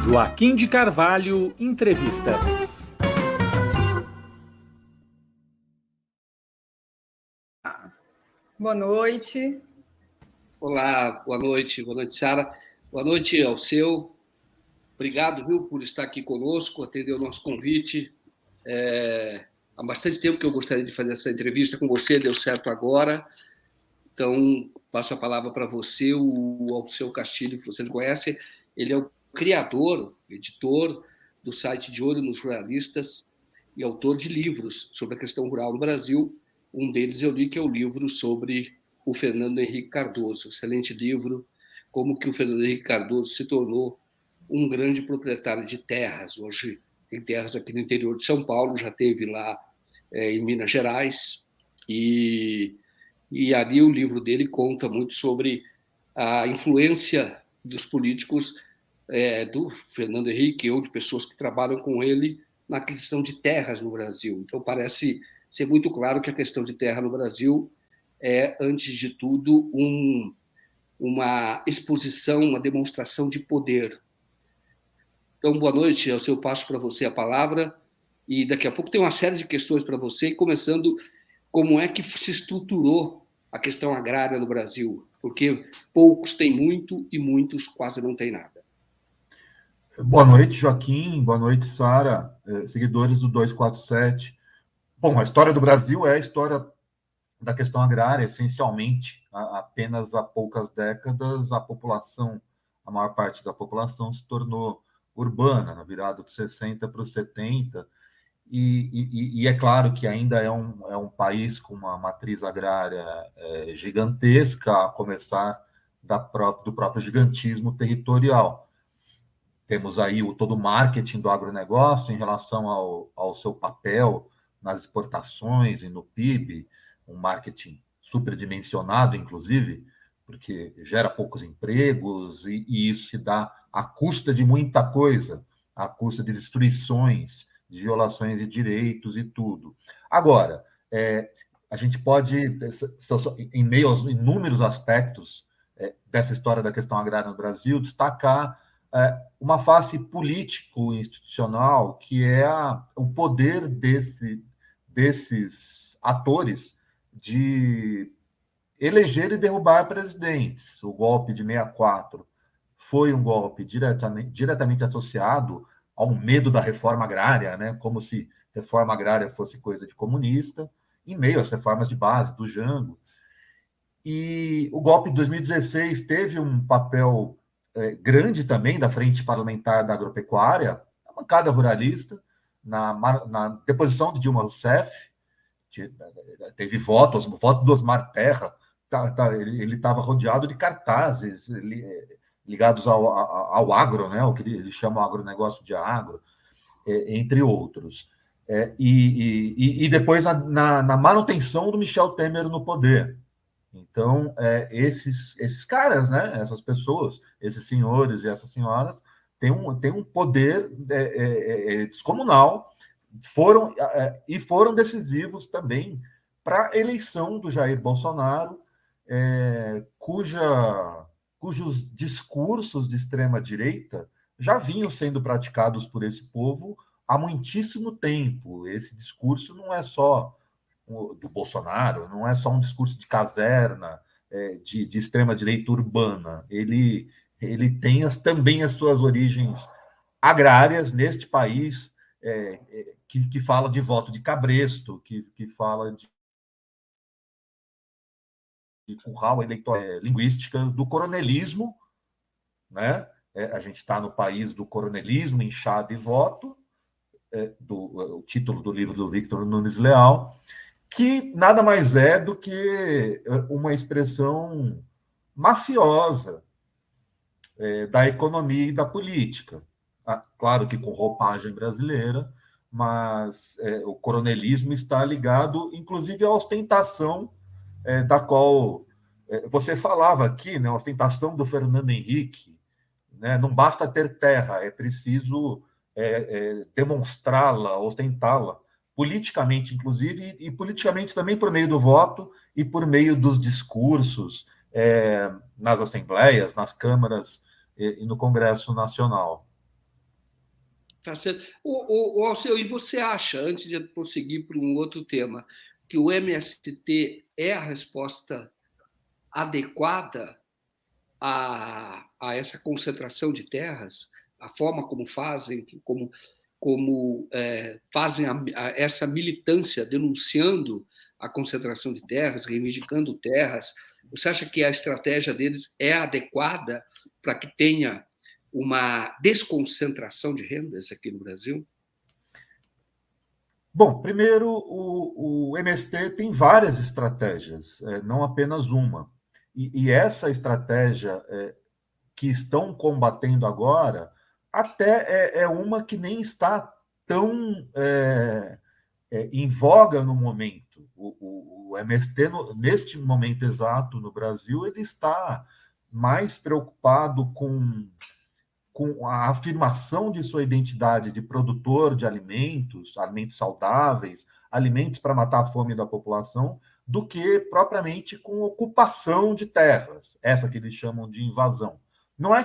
Joaquim de Carvalho entrevista. Boa noite. Olá, boa noite, Sara. Boa noite ao seu. Obrigado, viu, por estar aqui conosco, atender o nosso convite. Há bastante tempo que eu gostaria de fazer essa entrevista com você, deu certo agora. Então, passo a palavra para você, o Alceu Castilho, que vocês conhecem. Ele é o criador, editor do site De Olho nos Ruralistas e autor de livros sobre a questão rural no Brasil. Um deles eu li, que é o livro sobre o Fernando Henrique Cardoso. Excelente livro, como que o Fernando Henrique Cardoso se tornou um grande proprietário de terras. Hoje tem terras aqui no interior de São Paulo, já teve lá em Minas Gerais, e ali o livro dele conta muito sobre a influência dos políticos do Fernando Henrique ou de pessoas que trabalham com ele na aquisição de terras no Brasil. Então, parece ser muito claro que a questão de terra no Brasil é, antes de tudo, uma exposição, uma demonstração de poder. Então, boa noite, eu passo para você a palavra, e daqui a pouco tem uma série de questões para você, começando como é que se estruturou a questão agrária no Brasil, porque poucos têm muito e muitos quase não têm nada. Boa noite, Joaquim. Boa noite, Sara, seguidores do 247. Bom, a história do Brasil é a história da questão agrária, essencialmente. Apenas há poucas décadas, a maior parte da população se tornou urbana, na virada dos 60 para os 70, e é claro que ainda é um país com uma matriz agrária gigantesca, a começar do próprio gigantismo territorial. Temos aí todo o marketing do agronegócio em relação ao seu papel nas exportações e no PIB, um marketing superdimensionado, inclusive, porque gera poucos empregos e isso se dá à custa de muita coisa, à custa de destruições, de violações de direitos e tudo. Agora, a gente pode, em meio aos inúmeros aspectos dessa história da questão agrária no Brasil, destacar uma face político-institucional, que é o poder desses atores de eleger e derrubar presidentes. O golpe de 64 foi um golpe diretamente associado ao medo da reforma agrária, né? Como se reforma agrária fosse coisa de comunista, em meio às reformas de base do Jango. E o golpe de 2016 teve um papel grande também da Frente Parlamentar da Agropecuária, a bancada ruralista, na deposição de Dilma Rousseff. Teve voto do Osmar Terra, ele estava rodeado de cartazes ligados ao agro, né, o que eles chamam agronegócio de agro, entre outros. E depois na manutenção do Michel Temer no poder. Então, esses caras, né, essas pessoas, esses senhores e essas senhoras, têm um poder descomunal, foram decisivos também para a eleição do Jair Bolsonaro, cujos discursos de extrema-direita já vinham sendo praticados por esse povo há muitíssimo tempo. Esse discurso não é só do Bolsonaro, não é só um discurso de caserna, de extrema-direita urbana. Ele tem também as suas origens agrárias neste país, que fala de voto de cabresto, que fala de curral eleitoral, linguística, do coronelismo, né? A gente está no país do coronelismo, enxada e voto, o título do livro do Victor Nunes Leal, que nada mais é do que uma expressão mafiosa da economia e da política. Claro que com roupagem brasileira, mas o coronelismo está ligado, inclusive, à ostentação da qual você falava aqui, né, a ostentação do Fernando Henrique. Né, não basta ter terra, é preciso demonstrá-la, ostentá-la, politicamente, inclusive, e politicamente também por meio do voto e por meio dos discursos nas assembleias, nas câmaras e no Congresso Nacional. Tá certo. Alceu, e você acha, antes de prosseguir para um outro tema, que o MST é a resposta adequada a essa concentração de terras, a forma como fazem, fazem essa militância denunciando a concentração de terras, reivindicando terras? Você acha que a estratégia deles é adequada para que tenha uma desconcentração de rendas aqui no Brasil? Bom, primeiro, o MST tem várias estratégias, não apenas uma. E essa estratégia que estão combatendo agora até é uma que nem está tão em voga no momento. O MST, neste momento exato no Brasil, ele está mais preocupado com a afirmação de sua identidade de produtor de alimentos, alimentos saudáveis, alimentos para matar a fome da população, do que propriamente com ocupação de terras, essa que eles chamam de invasão. Não é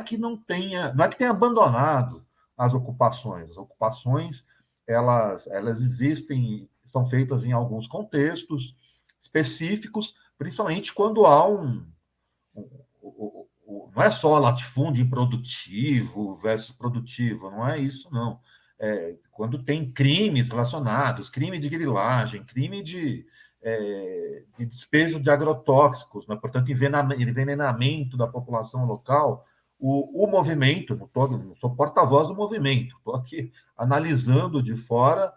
que tenha abandonado as ocupações. As ocupações elas existem, são feitas em alguns contextos específicos, principalmente quando há não é só latifúndio improdutivo versus produtivo, não é isso, não. Quando tem crimes relacionados, crime de grilagem, crime de despejo de agrotóxicos, né? Portanto, envenenamento da população local, o movimento, não sou porta-voz do movimento, estou aqui analisando de fora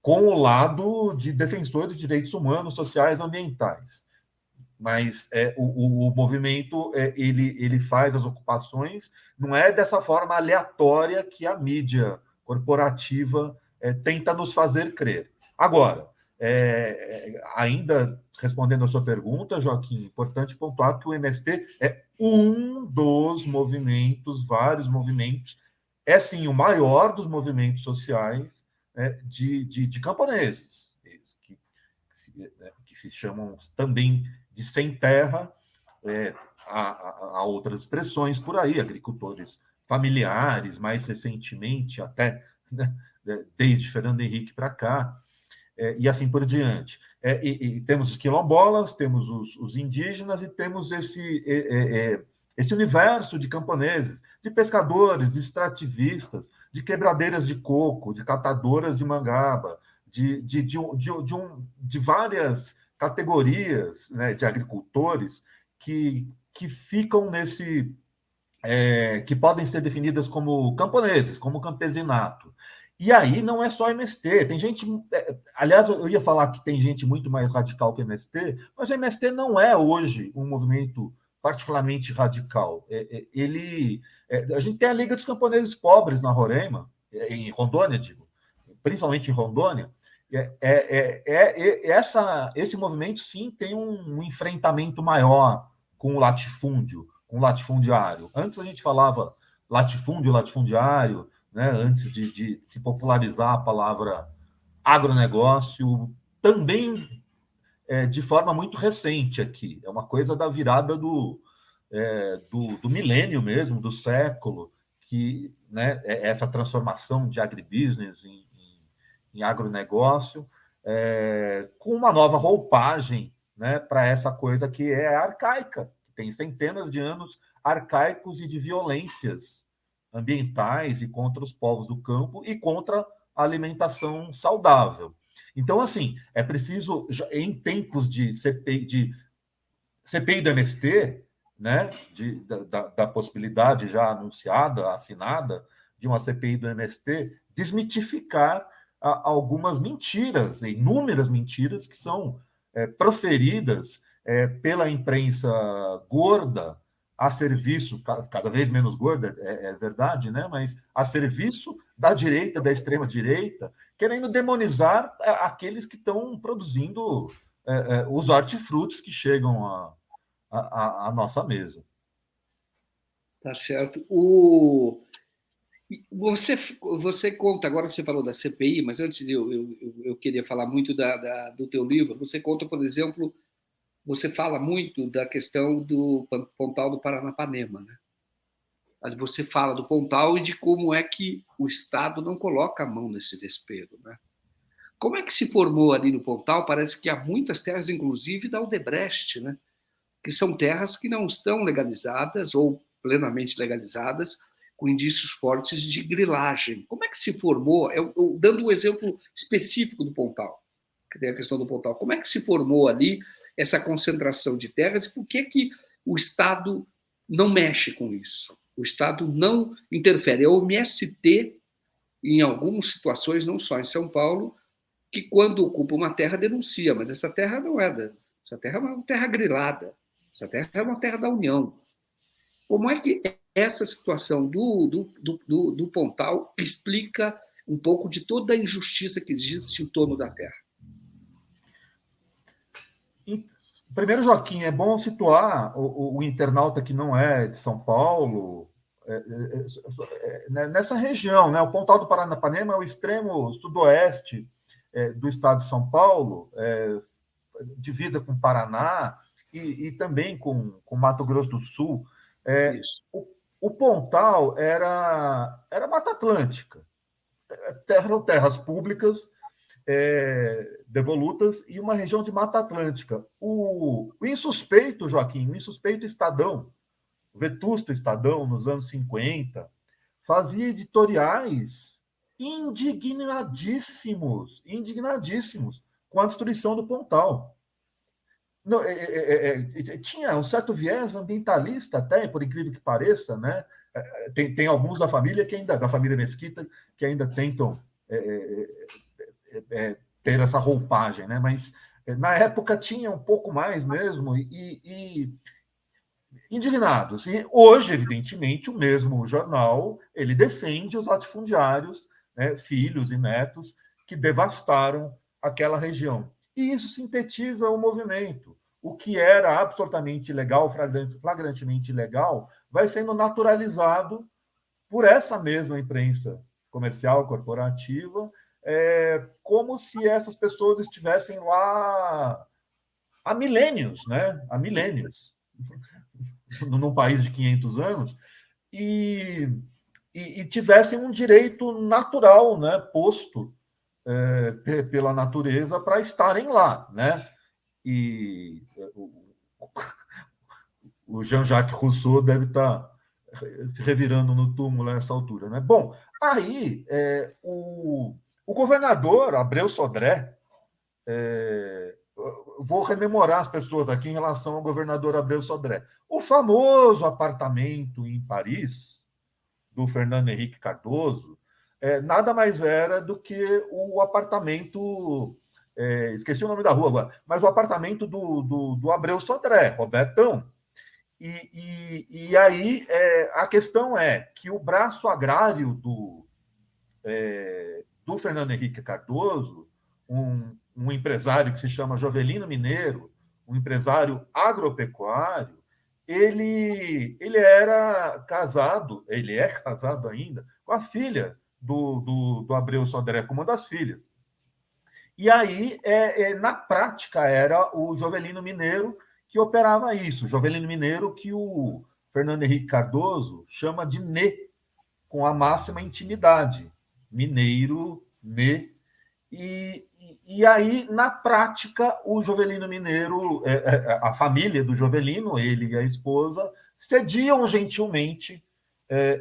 com o lado de defensores de direitos humanos, sociais e ambientais. Mas o movimento ele faz as ocupações, não é dessa forma aleatória que a mídia corporativa tenta nos fazer crer. Agora, ainda respondendo a sua pergunta, Joaquim, importante pontuar que o MST é um dos movimentos, vários movimentos, é sim o maior dos movimentos sociais de camponeses, que se chamam também de sem terra, há outras expressões por aí, agricultores familiares, mais recentemente, até né, desde Fernando Henrique para cá, e assim por diante. E temos os quilombolas, temos os indígenas e temos esse universo de camponeses, de pescadores, de extrativistas, de quebradeiras de coco, de catadoras de mangaba, de várias categorias, né, de agricultores que ficam que podem ser definidas como camponeses, como campesinato. E aí não é só MST, tem gente. Aliás, eu ia falar que tem gente muito mais radical que o MST, mas o MST não é hoje um movimento particularmente radical. A gente tem a Liga dos Camponeses Pobres na Roraima, em Rondônia, digo, principalmente em Rondônia. Esse movimento, sim, tem um enfrentamento maior com o latifúndio, com o latifundiário. Antes a gente falava latifúndio, latifundiário, né? Antes de se popularizar a palavra agronegócio, também de forma muito recente aqui. É uma coisa da virada do milênio mesmo, do século, que né, essa transformação de agribusiness em agronegócio, com uma nova roupagem, né, para essa coisa que é arcaica, tem centenas de anos arcaicos e de violências ambientais e contra os povos do campo e contra a alimentação saudável. Então, assim, é preciso, em tempos de CPI do MST, né, da possibilidade já anunciada, assinada, de uma CPI do MST, desmitificar algumas mentiras, inúmeras mentiras que são proferidas pela imprensa gorda a serviço, cada vez menos gorda, é verdade, né? Mas a serviço da direita, da extrema-direita, querendo demonizar aqueles que estão produzindo os hortifrutis que chegam à nossa mesa. Tá certo. Você conta, agora você falou da CPI, mas antes eu queria falar muito do teu livro. Você conta, por exemplo, você fala muito da questão do Pontal do Paranapanema, né? você fala do Pontal e de como é que o Estado não coloca a mão nesse vespeiro, né? Como é que se formou ali no Pontal? Parece que há muitas terras, inclusive da Odebrecht, né? Que são terras que não estão legalizadas ou plenamente legalizadas, com indícios fortes de grilagem. Como é que se formou? Dando um exemplo específico do Pontal, que tem a questão do Pontal. Como é que se formou ali essa concentração de terras e por que o Estado não mexe com isso? O Estado não interfere. É o MST, em algumas situações, não só em São Paulo, que quando ocupa uma terra denuncia, mas essa terra não é essa terra é uma terra grilada, essa terra é uma terra da União. Como é que essa situação do Pontal explica um pouco de toda a injustiça que existe em torno da terra? Primeiro, Joaquim, é bom situar o internauta que não é de São Paulo, nessa região, né? O Pontal do Paranapanema é o extremo sudoeste do estado de São Paulo, divisa com o Paraná e também com Mato Grosso do Sul. O Pontal era Mata Atlântica, eram terras públicas devolutas e uma região de Mata Atlântica. O insuspeito, Joaquim, o insuspeito Estadão, o vetusto Estadão, nos anos 50, fazia editoriais indignadíssimos com a destruição do Pontal. Não, tinha um certo viés ambientalista até, por incrível que pareça, né? Tem alguns da família da família Mesquita, que ainda tentam ter essa roupagem, né? Mas na época tinha um pouco mais mesmo e indignados. E hoje, evidentemente, o mesmo jornal ele defende os latifundiários, né, filhos e netos que devastaram aquela região. E isso sintetiza o movimento. O que era absolutamente ilegal, flagrantemente ilegal, vai sendo naturalizado por essa mesma imprensa comercial, corporativa, como se essas pessoas estivessem lá há milênios, né? Há milênios, num país de 500 anos, e tivessem um direito natural, né? Posto pela natureza para estarem lá, né? E o Jean-Jacques Rousseau deve estar se revirando no túmulo a essa altura, né? Bom, aí o governador Abreu Sodré, vou rememorar as pessoas aqui em relação ao governador Abreu Sodré. O famoso apartamento em Paris, do Fernando Henrique Cardoso, nada mais era do que o apartamento, esqueci o nome da rua agora, mas o apartamento do Abreu Sodré, Robertão. E aí a questão é que o braço agrário do Fernando Henrique Cardoso, um empresário que se chama Jovelino Mineiro, um empresário agropecuário, ele era casado, ele é casado ainda, com a filha do Abreu Sodré, com uma das filhas. E aí, na prática, era o Jovelino Mineiro que operava isso. Jovelino Mineiro que o Fernando Henrique Cardoso chama de Nê, com a máxima intimidade. Mineiro, Nê. E aí, na prática, o Jovelino Mineiro, a família do Jovelino, ele e a esposa, cediam gentilmente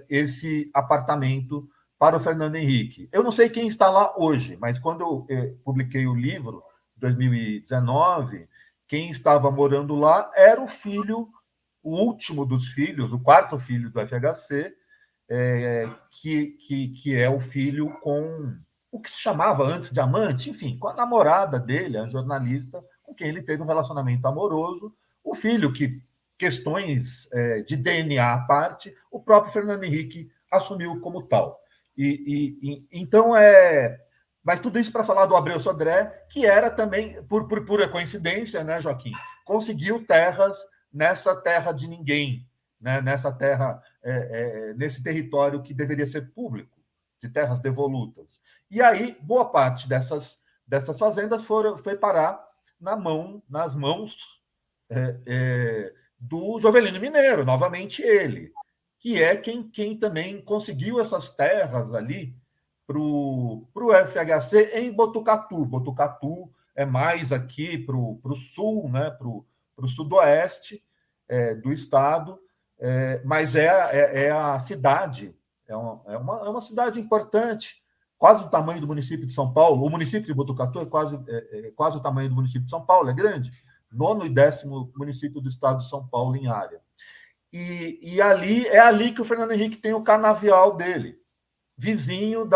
esse apartamento para o Fernando Henrique. Eu não sei quem está lá hoje, mas quando eu publiquei o livro, em 2019, quem estava morando lá era o filho, o último dos filhos, o quarto filho do FHC, que é o filho com o que se chamava antes de amante, enfim, com a namorada dele, a jornalista, com quem ele teve um relacionamento amoroso, o filho que, questões de DNA à parte, o próprio Fernando Henrique assumiu como tal. Então, mas tudo isso para falar do Abreu Sodré, que era também, por pura coincidência, né, Joaquim, conseguiu terras nessa terra de ninguém, né, nessa terra, nesse território que deveria ser público, de terras devolutas. E aí, boa parte dessas fazendas foi parar nas mãos do Jovelino Mineiro, novamente ele. que é quem também conseguiu essas terras ali para o FHC em Botucatu. Botucatu é mais aqui para o sul, né, para o sudoeste do estado, mas é a cidade, é uma cidade importante, quase o tamanho do município de São Paulo. O município de Botucatu é quase o tamanho do município de São Paulo, é grande, 9º e 10º município do estado de São Paulo em área. E ali que o Fernando Henrique tem o canavial dele, vizinho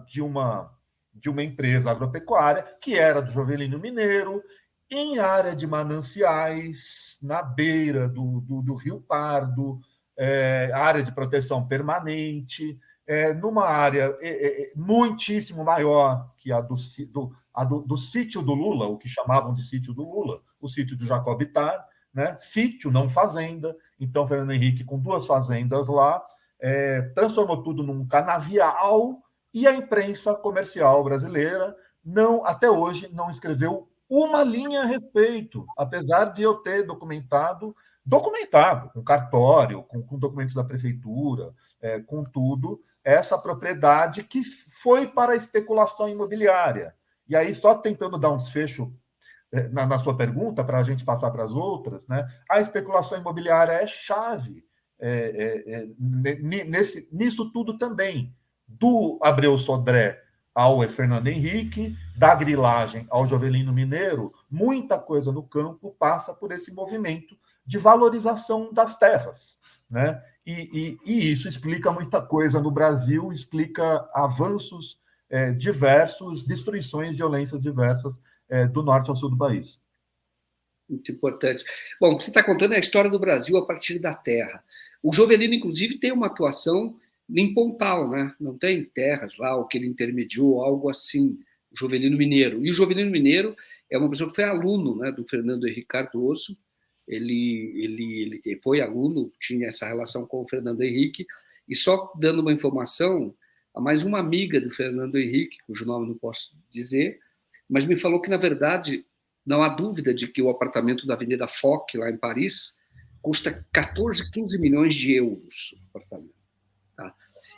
de uma empresa agropecuária, que era do Jovelino Mineiro, em área de mananciais, na beira do Rio Pardo, área de proteção permanente, numa área muitíssimo maior que a do sítio do Lula, o que chamavam de sítio do Lula, o sítio do Jacob Ittar, né? Sítio, não fazenda. Então, Fernando Henrique, com 2 fazendas lá, transformou tudo num canavial, e a imprensa comercial brasileira até hoje não escreveu uma linha a respeito, apesar de eu ter documentado com cartório, com documentos da prefeitura, com tudo, essa propriedade que foi para a especulação imobiliária. E aí, só tentando dar um desfecho na sua pergunta, para a gente passar para as outras, né? A especulação imobiliária é chave nisso tudo também, do Abreu Sodré ao Fernando Henrique, da grilagem ao Jovelino Mineiro. Muita coisa no campo passa por esse movimento de valorização das terras, né? E isso explica muita coisa no Brasil, explica avanços diversos, destruições, violências diversas do norte ao sul do país. Muito importante. Bom, você está contando a história do Brasil a partir da terra. O Jovelino, inclusive, tem uma atuação em Pontal, né? Não tem terras lá, o que ele intermediou, algo assim. O Jovelino Mineiro. E o Jovelino Mineiro é uma pessoa que foi aluno, né, do Fernando Henrique Cardoso. Ele foi aluno, tinha essa relação com o Fernando Henrique. E só dando uma informação, há mais uma amiga do Fernando Henrique, cujo nome não posso dizer, mas me falou que, na verdade, não há dúvida de que o apartamento da Avenida Foch, lá em Paris, custa 14, 15 milhões de euros. O apartamento, tá?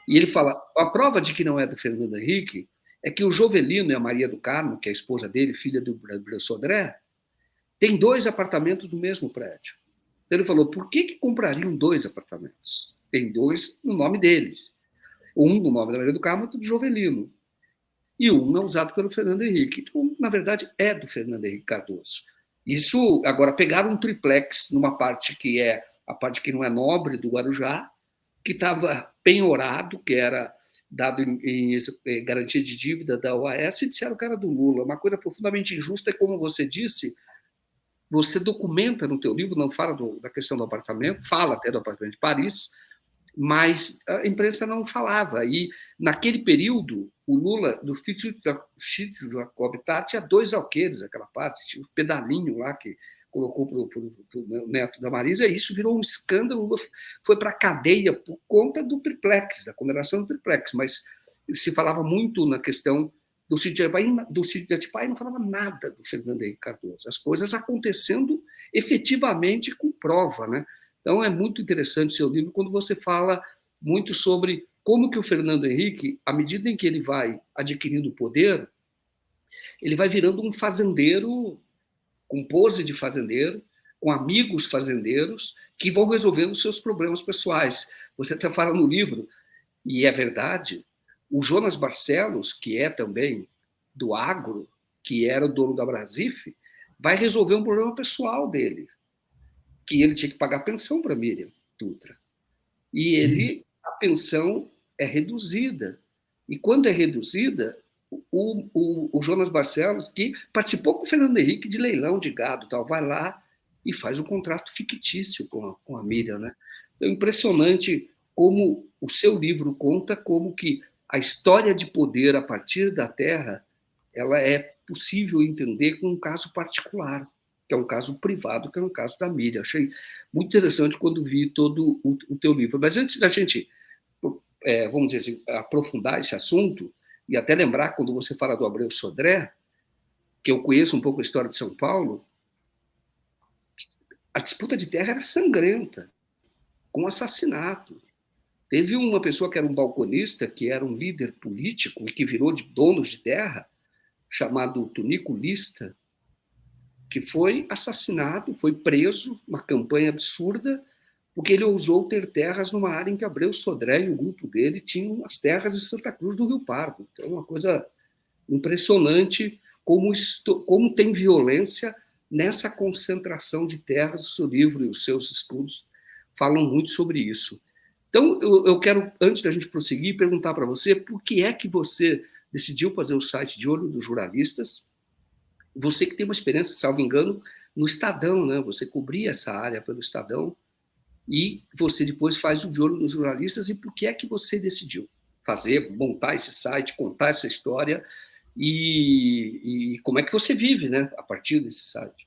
E ele fala, a prova de que não é do Fernando Henrique é que o Jovelino e a Maria do Carmo, que é a esposa dele, filha do Abreu Sodré, tem 2 apartamentos no mesmo prédio. Ele falou, por que comprariam 2 apartamentos? Tem 2 no nome deles. Um no nome da Maria do Carmo, outro do Jovelino. E um é usado pelo Fernando Henrique. Então, na verdade, é do Fernando Henrique Cardoso. Isso, agora, pegaram um triplex numa parte que é a parte que não é nobre do Guarujá, que estava penhorado, que era dado em garantia de dívida da OAS, e disseram que era do Lula. Uma coisa profundamente injusta, e como você disse, você documenta no teu livro, não fala da questão do apartamento, fala até do apartamento de Paris, mas a imprensa não falava. E, naquele período, o Lula, do sítio de Jacob Ittar, tinha 2 alqueires, aquela parte, tinha um pedalinho lá que colocou para o neto da Marisa, e isso virou um escândalo. O Lula foi para a cadeia por conta do triplex, da condenação do triplex, mas se falava muito na questão do sítio de Atibaia, não falava nada do Fernando Henrique Cardoso. As coisas acontecendo efetivamente com prova, né? Então, é muito interessante o seu livro quando você fala muito sobre como que o Fernando Henrique, à medida em que ele vai adquirindo poder, ele vai virando um fazendeiro, com pose de fazendeiro, com amigos fazendeiros, que vão resolvendo os seus problemas pessoais. Você até fala no livro, e é verdade, o Jonas Barcelos, que é também do agro, que era o dono da Brasif, vai resolver um problema pessoal dele, que ele tinha que pagar pensão para Miriam Dutra. E a pensão é reduzida. E quando é reduzida, o Jonas Barcelos, que participou com o Fernando Henrique de leilão de gado, tal, vai lá e faz um contrato fictício com a Miriam, né? É impressionante como o seu livro conta como que a história de poder a partir da terra ela é possível entender com um caso particular, que é um caso privado, que é um caso da Miriam. Achei muito interessante quando vi todo o teu livro. Mas antes da gente, vamos dizer assim, aprofundar esse assunto, e até lembrar, quando você fala do Abreu Sodré, que eu conheço um pouco a história de São Paulo, a disputa de terra era sangrenta. com assassinato. Teve uma pessoa que era um balconista, que era um líder político e que virou de donos de terra, chamado Tunico Lista, que foi assassinado, foi preso, uma campanha absurda, porque ele ousou ter terras numa área em que Abreu Sodré e o grupo dele tinham as terras de Santa Cruz do Rio Pardo. Então, é uma coisa impressionante como tem violência nessa concentração de terras. O seu livro e os seus estudos falam muito sobre isso. Então, eu quero, antes da gente prosseguir, perguntar para você por que é que você decidiu fazer o site de Olho dos Jornalistas. Você que tem uma experiência, salvo engano, no Estadão, né? Você cobria essa área pelo Estadão e você depois faz o de Olho dos Jornalistas. E por que é que você decidiu fazer, montar esse site, contar essa história e como é que você vive, né, a partir desse site?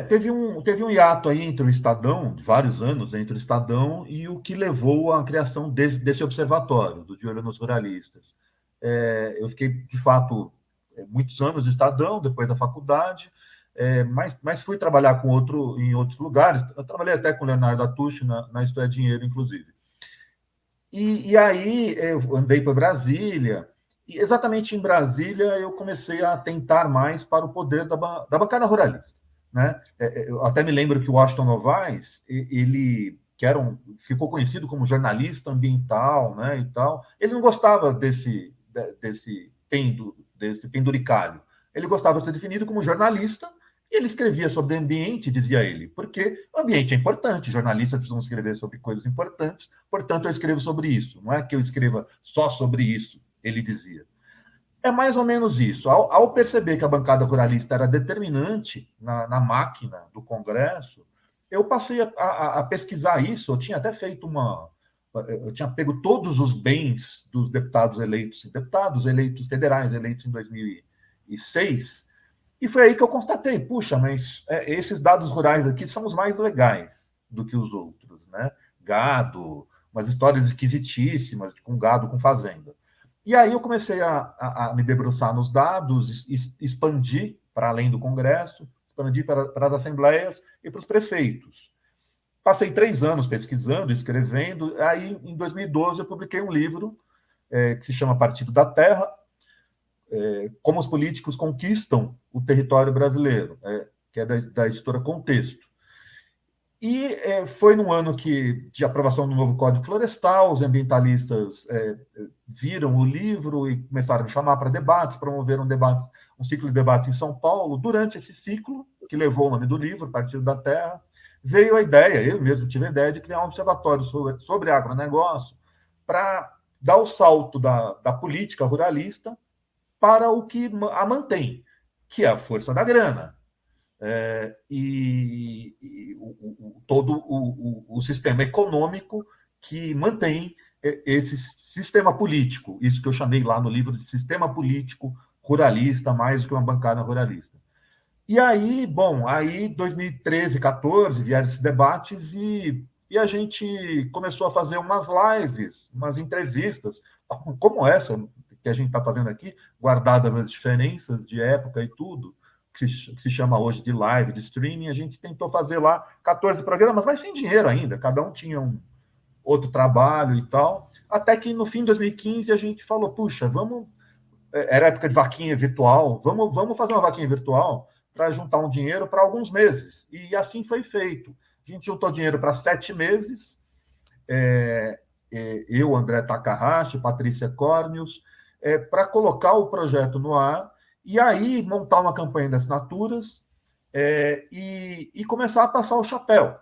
Teve um hiato aí entre o Estadão, de vários anos entre o Estadão e o que levou à criação desse observatório, do De Olho nos Ruralistas. Eu fiquei, de fato, muitos anos no Estadão, depois da faculdade, mas fui trabalhar em outros lugares. Eu trabalhei até com o Leonardo Atucho na Isto é Dinheiro, inclusive. E aí eu andei para Brasília, e exatamente em Brasília eu comecei a tentar mais para o poder da bancada ruralista, né? Eu até me lembro que o Washington Novaes, ele ficou conhecido como jornalista ambiental, né, e tal. Ele não gostava desse penduricalho. Ele gostava de ser definido como jornalista. E ele escrevia sobre ambiente, dizia ele, porque o ambiente é importante, jornalistas precisam escrever sobre coisas importantes, portanto eu escrevo sobre isso. Não é que eu escreva só sobre isso, ele dizia. É mais ou menos isso. Ao perceber que a bancada ruralista era determinante na máquina do Congresso, eu passei a pesquisar isso. Eu tinha até feito eu tinha pego todos os bens dos deputados eleitos federais eleitos em 2006, e foi aí que eu constatei, puxa, mas esses dados rurais aqui são os mais legais do que os outros, né? Gado, umas histórias esquisitíssimas, com gado, com fazenda. E aí eu comecei a me debruçar nos dados, expandir para além do Congresso, expandir para as assembleias e para os prefeitos. Passei 3 anos pesquisando, escrevendo. Aí, em 2012, eu publiquei um livro que se chama Partido da Terra, como os políticos conquistam o território brasileiro, que é da editora Contexto. E foi num ano de aprovação do novo Código Florestal, os ambientalistas viram o livro e começaram a me chamar para debates, promoveram um ciclo de debates em São Paulo. Durante esse ciclo, que levou o nome do livro, Partido da Terra, veio a ideia, eu mesmo tive a ideia de criar um observatório sobre agronegócio para dar o salto da política ruralista para o que a mantém, que é a força da grana. Todo o sistema econômico que mantém esse sistema político, isso que eu chamei lá no livro de sistema político ruralista, mais do que uma bancada ruralista. E aí, 2013, 14, vieram esses debates e a gente começou a fazer umas lives, umas entrevistas, como essa que a gente está fazendo aqui, guardadas as diferenças de época e tudo, que se chama hoje de live, de streaming. A gente tentou fazer lá 14 programas, mas sem dinheiro ainda, cada um tinha um outro trabalho e tal, até que no fim de 2015 a gente falou, puxa, era época de vaquinha virtual, vamos fazer uma vaquinha virtual para juntar um dinheiro para alguns meses. E assim foi feito. A gente juntou dinheiro para 7 meses, eu, André Takahashi, Patrícia Cornius, para colocar o projeto no ar, e aí montar uma campanha de assinaturas e começar a passar o chapéu,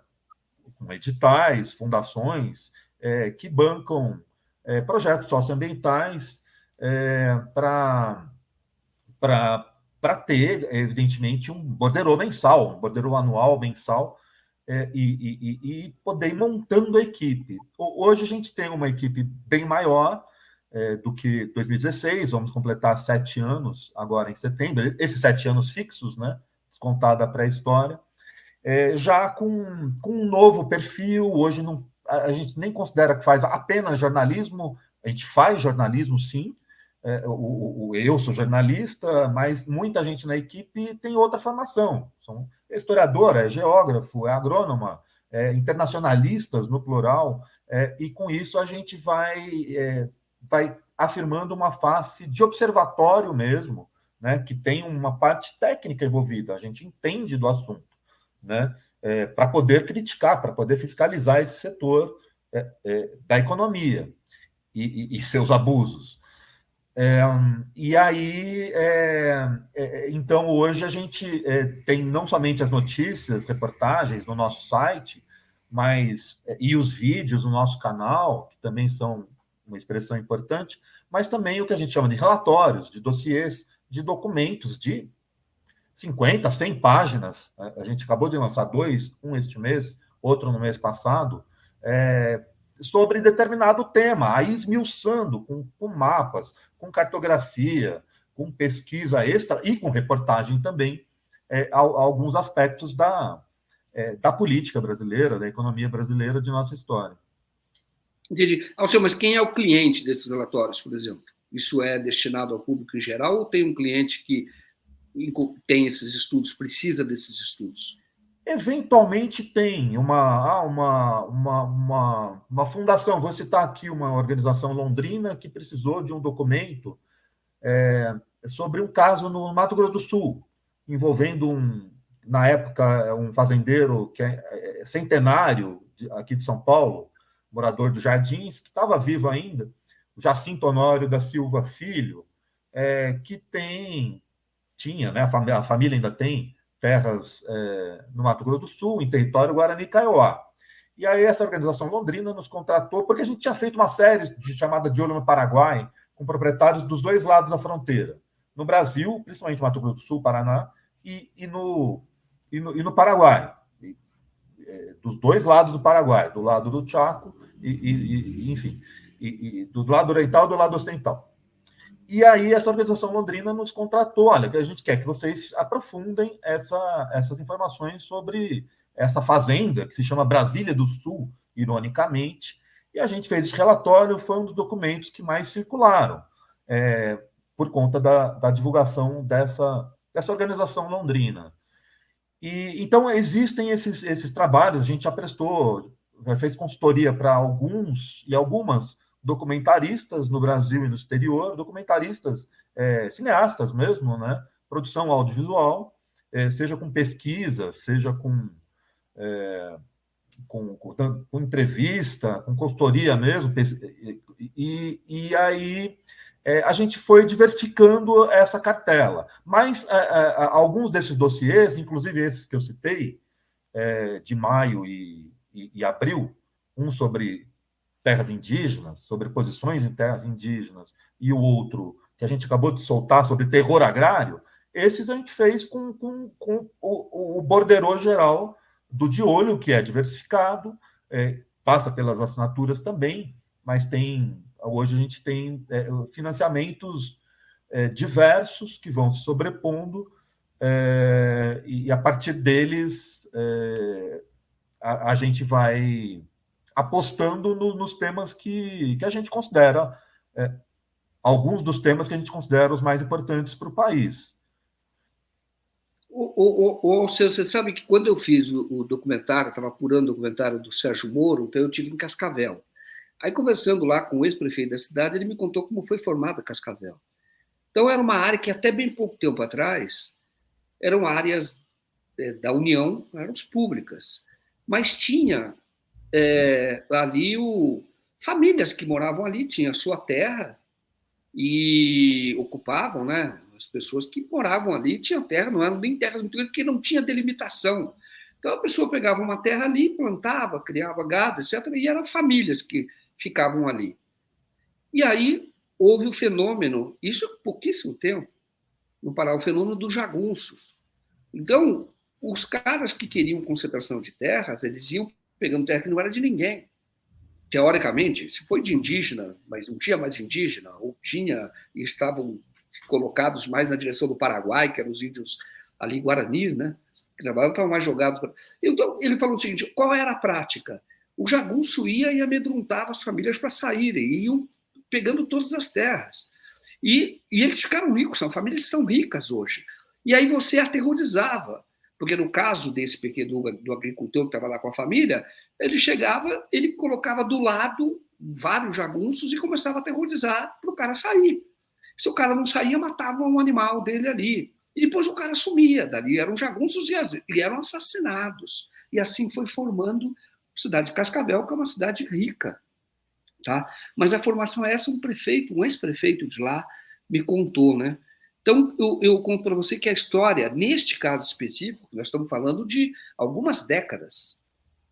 com editais, fundações que bancam projetos socioambientais para ter, evidentemente, um borderô mensal, um borderô anual, mensal, e poder ir montando a equipe. Hoje a gente tem uma equipe bem maior do que 2016, vamos completar 7 anos agora em setembro, esses 7 anos fixos, né, descontada a pré-história, já com um novo perfil. Hoje a gente nem considera que faz apenas jornalismo, a gente faz jornalismo, sim. Eu sou jornalista, mas muita gente na equipe tem outra formação. É historiador, é geógrafo, é agrônoma, internacionalistas, no plural, e com isso a gente vai afirmando uma face de observatório mesmo, né, que tem uma parte técnica envolvida, a gente entende do assunto, né, para poder criticar, para poder fiscalizar esse setor da economia e seus abusos. E aí, então, hoje a gente tem não somente as notícias, reportagens no nosso site, mas e os vídeos no nosso canal, que também são uma expressão importante, mas também o que a gente chama de relatórios, de dossiês, de documentos de 50, 100 páginas. A gente acabou de lançar dois, um este mês, outro no mês passado, sobre determinado tema, aí esmiuçando com mapas, com cartografia, com pesquisa extra e com reportagem também, alguns aspectos da política brasileira, da economia brasileira, de nossa história. Entendi. Alceu, mas quem é o cliente desses relatórios, por exemplo? Isso é destinado ao público em geral ou tem um cliente que tem esses estudos, precisa desses estudos? Eventualmente tem uma fundação, vou citar aqui uma organização londrina que precisou de um documento sobre um caso no Mato Grosso do Sul, envolvendo na época, um fazendeiro que é centenário aqui de São Paulo, morador dos Jardins, que estava vivo ainda, o Jacinto Honório da Silva Filho, que tinha, né, a família ainda tem terras no Mato Grosso do Sul, em território Guarani-Kaiowá. E aí essa organização londrina nos contratou, porque a gente tinha feito uma série chamada De Olho no Paraguai, com proprietários dos dois lados da fronteira. No Brasil, principalmente Mato Grosso do Sul, Paraná, e no Paraguai. Dos dois lados do Paraguai, do lado do Chaco, enfim, do lado oriental e do lado ocidental. E aí essa organização londrina nos contratou, olha, que a gente quer que vocês aprofundem essas informações sobre essa fazenda, que se chama Brasília do Sul, ironicamente, e a gente fez esse relatório, foi um dos documentos que mais circularam, por conta da divulgação dessa organização londrina. Então, existem esses trabalhos, a gente já fez consultoria para alguns e algumas documentaristas no Brasil e no exterior, documentaristas, cineastas mesmo, né? Produção audiovisual, seja com pesquisa, seja com entrevista, com consultoria mesmo, e aí a gente foi diversificando essa cartela. Mas alguns desses dossiês, inclusive esses que eu citei, de maio e abril, um sobre terras indígenas, sobre posições em terras indígenas, e o outro que a gente acabou de soltar sobre terror agrário, esses a gente fez com o borderô geral do De Olho, que é diversificado, passa pelas assinaturas também, mas hoje a gente tem financiamentos diversos que vão se sobrepondo, e a partir deles a gente vai apostando nos temas que a gente considera, alguns dos temas que a gente considera os mais importantes para o país. Alceu, você sabe que quando eu fiz o documentário, estava apurando o documentário do Sérgio Moro, então eu estive em Cascavel. Aí, conversando lá com o ex-prefeito da cidade, ele me contou como foi formada Cascavel. Então, era uma área que até bem pouco tempo atrás eram áreas da União, eram públicas, mas tinha ali famílias que moravam ali, tinham a sua terra e ocupavam, né? As pessoas que moravam ali tinham terra, não eram nem terras muito grandes, porque não tinha delimitação. Então a pessoa pegava uma terra ali, plantava, criava gado, etc., e eram famílias que ficavam ali. E aí houve o fenômeno, isso há pouquíssimo tempo, no Pará, o fenômeno dos jagunços. Então, os caras que queriam concentração de terras, eles iam pegando terra que não era de ninguém. Teoricamente, se foi de indígena, mas não tinha mais indígena, ou tinha, e estavam colocados mais na direção do Paraguai, que eram os índios ali, guaranis, né? Que estavam mais jogados. Então, ele falou o seguinte: qual era a prática? O jagunço ia e amedrontava as famílias para saírem, e iam pegando todas as terras. E eles ficaram ricos, são famílias que são ricas hoje. E aí você aterrorizava, Porque no caso desse pequeno do agricultor que estava lá com a família, ele chegava, ele colocava do lado vários jagunços e começava a aterrorizar para o cara sair. Se o cara não saía, matava um animal dele ali. E depois o cara sumia. Dali eram jagunços e eram assassinados. E assim foi formando a cidade de Cascavel, que é uma cidade rica. Tá? Mas a formação é essa, um ex-prefeito de lá me contou, né? Então, eu conto para você que a história, neste caso específico, nós estamos falando de algumas décadas.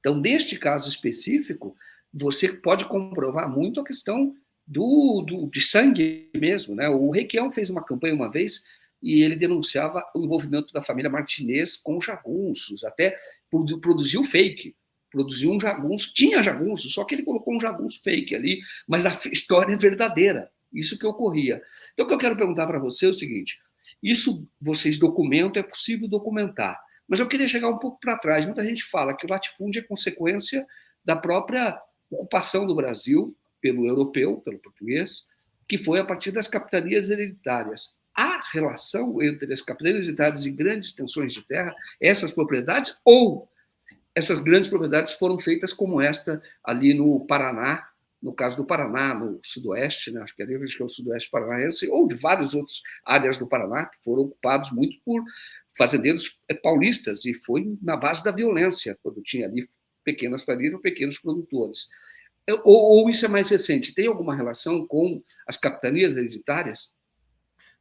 Então, neste caso específico, você pode comprovar muito a questão de sangue mesmo, né? O Requião fez uma campanha uma vez e ele denunciava o envolvimento da família Martinez com jagunços, até produziu fake, produziu um jagunço, tinha jagunço, só que ele colocou um jagunço fake ali, mas a história é verdadeira, isso que ocorria. Então, o que eu quero perguntar para você é o seguinte, isso vocês documentam, é possível documentar, mas eu queria chegar um pouco para trás. Muita gente fala que o latifúndio é consequência da própria ocupação do Brasil pelo europeu, pelo português, que foi a partir das capitanias hereditárias. Há relação entre as capitanias hereditárias e grandes extensões de terra, essas propriedades, ou essas grandes propriedades foram feitas como esta ali no Paraná, no caso do Paraná, no sudoeste, né? Acho que é o sudoeste paranaense, ou de várias outras áreas do Paraná, que foram ocupados muito por fazendeiros paulistas, e foi na base da violência, quando tinha ali pequenas famílias, pequenos produtores. Ou isso é mais recente? Tem alguma relação com as capitanias hereditárias?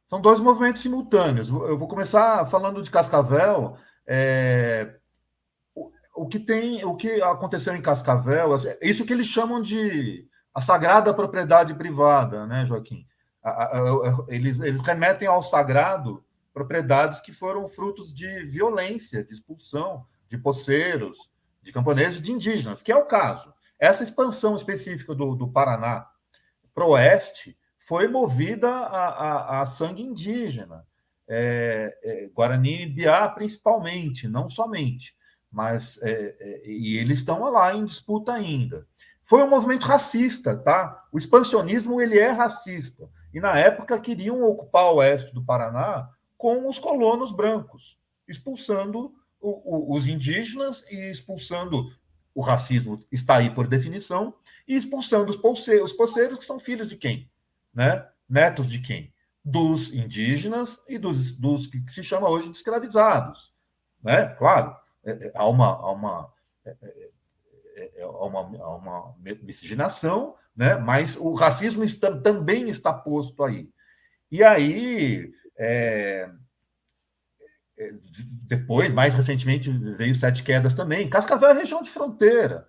São dois movimentos simultâneos. Eu vou começar falando de Cascavel. O que aconteceu em Cascavel, isso que eles chamam de a sagrada propriedade privada, né, Joaquim? Eles remetem ao sagrado propriedades que foram frutos de violência, de expulsão de poceiros, de camponeses, de indígenas, que é o caso. Essa expansão específica do Paraná para o oeste foi movida a sangue indígena, Guarani e Biá principalmente, não somente, mas e eles estão lá em disputa ainda. Foi um movimento racista, tá? O expansionismo ele é racista, e na época queriam ocupar o oeste do Paraná com os colonos brancos, expulsando os indígenas e expulsando o racismo, está aí por definição, e expulsando os poceiros, que são filhos de quem? Né? Netos de quem? Dos indígenas e dos que se chama hoje de escravizados. Né? Claro, há uma miscigenação, né? Mas o racismo também está posto aí. E aí, depois, mais recentemente, veio Sete Quedas também. Cascavel é região de fronteira,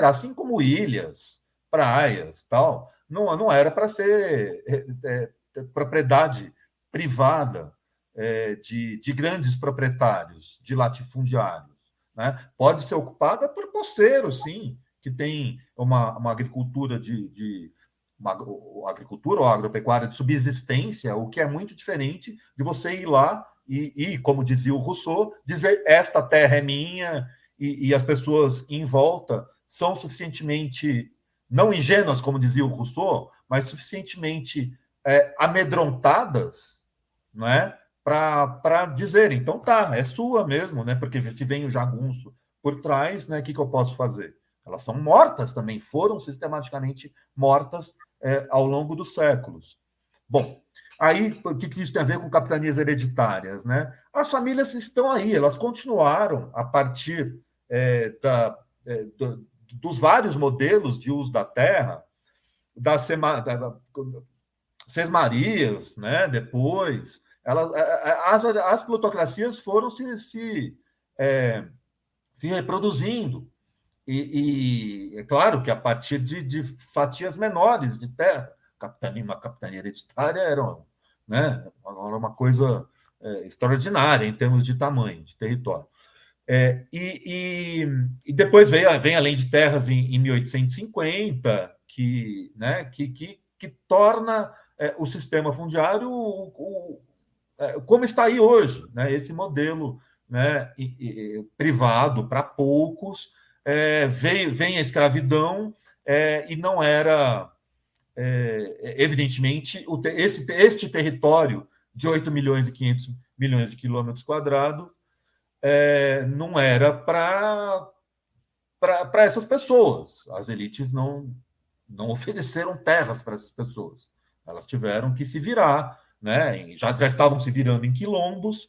assim como ilhas, praias, tal. Não era para ser propriedade privada de grandes proprietários, de latifundiários. Né? Pode ser ocupada por poceiros, sim, que tem uma agricultura uma agricultura ou agropecuária de subsistência, o que é muito diferente de você ir lá e, como dizia o Rousseau, dizer esta terra é minha e as pessoas em volta são suficientemente, não ingênuas, como dizia o Rousseau, mas suficientemente amedrontadas, não é? Para dizer, então tá, é sua mesmo, né? Porque se vem o jagunço por trás, né? O que eu posso fazer? Elas são mortas também, foram sistematicamente mortas ao longo dos séculos. Bom, aí o que isso tem a ver com capitanias hereditárias, né? As famílias estão aí, elas continuaram a partir dos vários modelos de uso da terra, das sesmarias, né? Depois, as plutocracias foram se reproduzindo. E é claro que a partir de fatias menores de terra, uma capitania hereditária era, né, uma coisa extraordinária em termos de tamanho, de território. E depois vem a Lei de Terras em 1850, que torna o sistema fundiário como está aí hoje, né? Esse modelo, né, privado para poucos, vem a escravidão e não era, evidentemente, este território de 8 milhões e 500 milhões de quilômetros quadrados não era para essas pessoas. As elites não ofereceram terras para essas pessoas. Elas tiveram que se virar, né? Já estavam se virando em quilombos,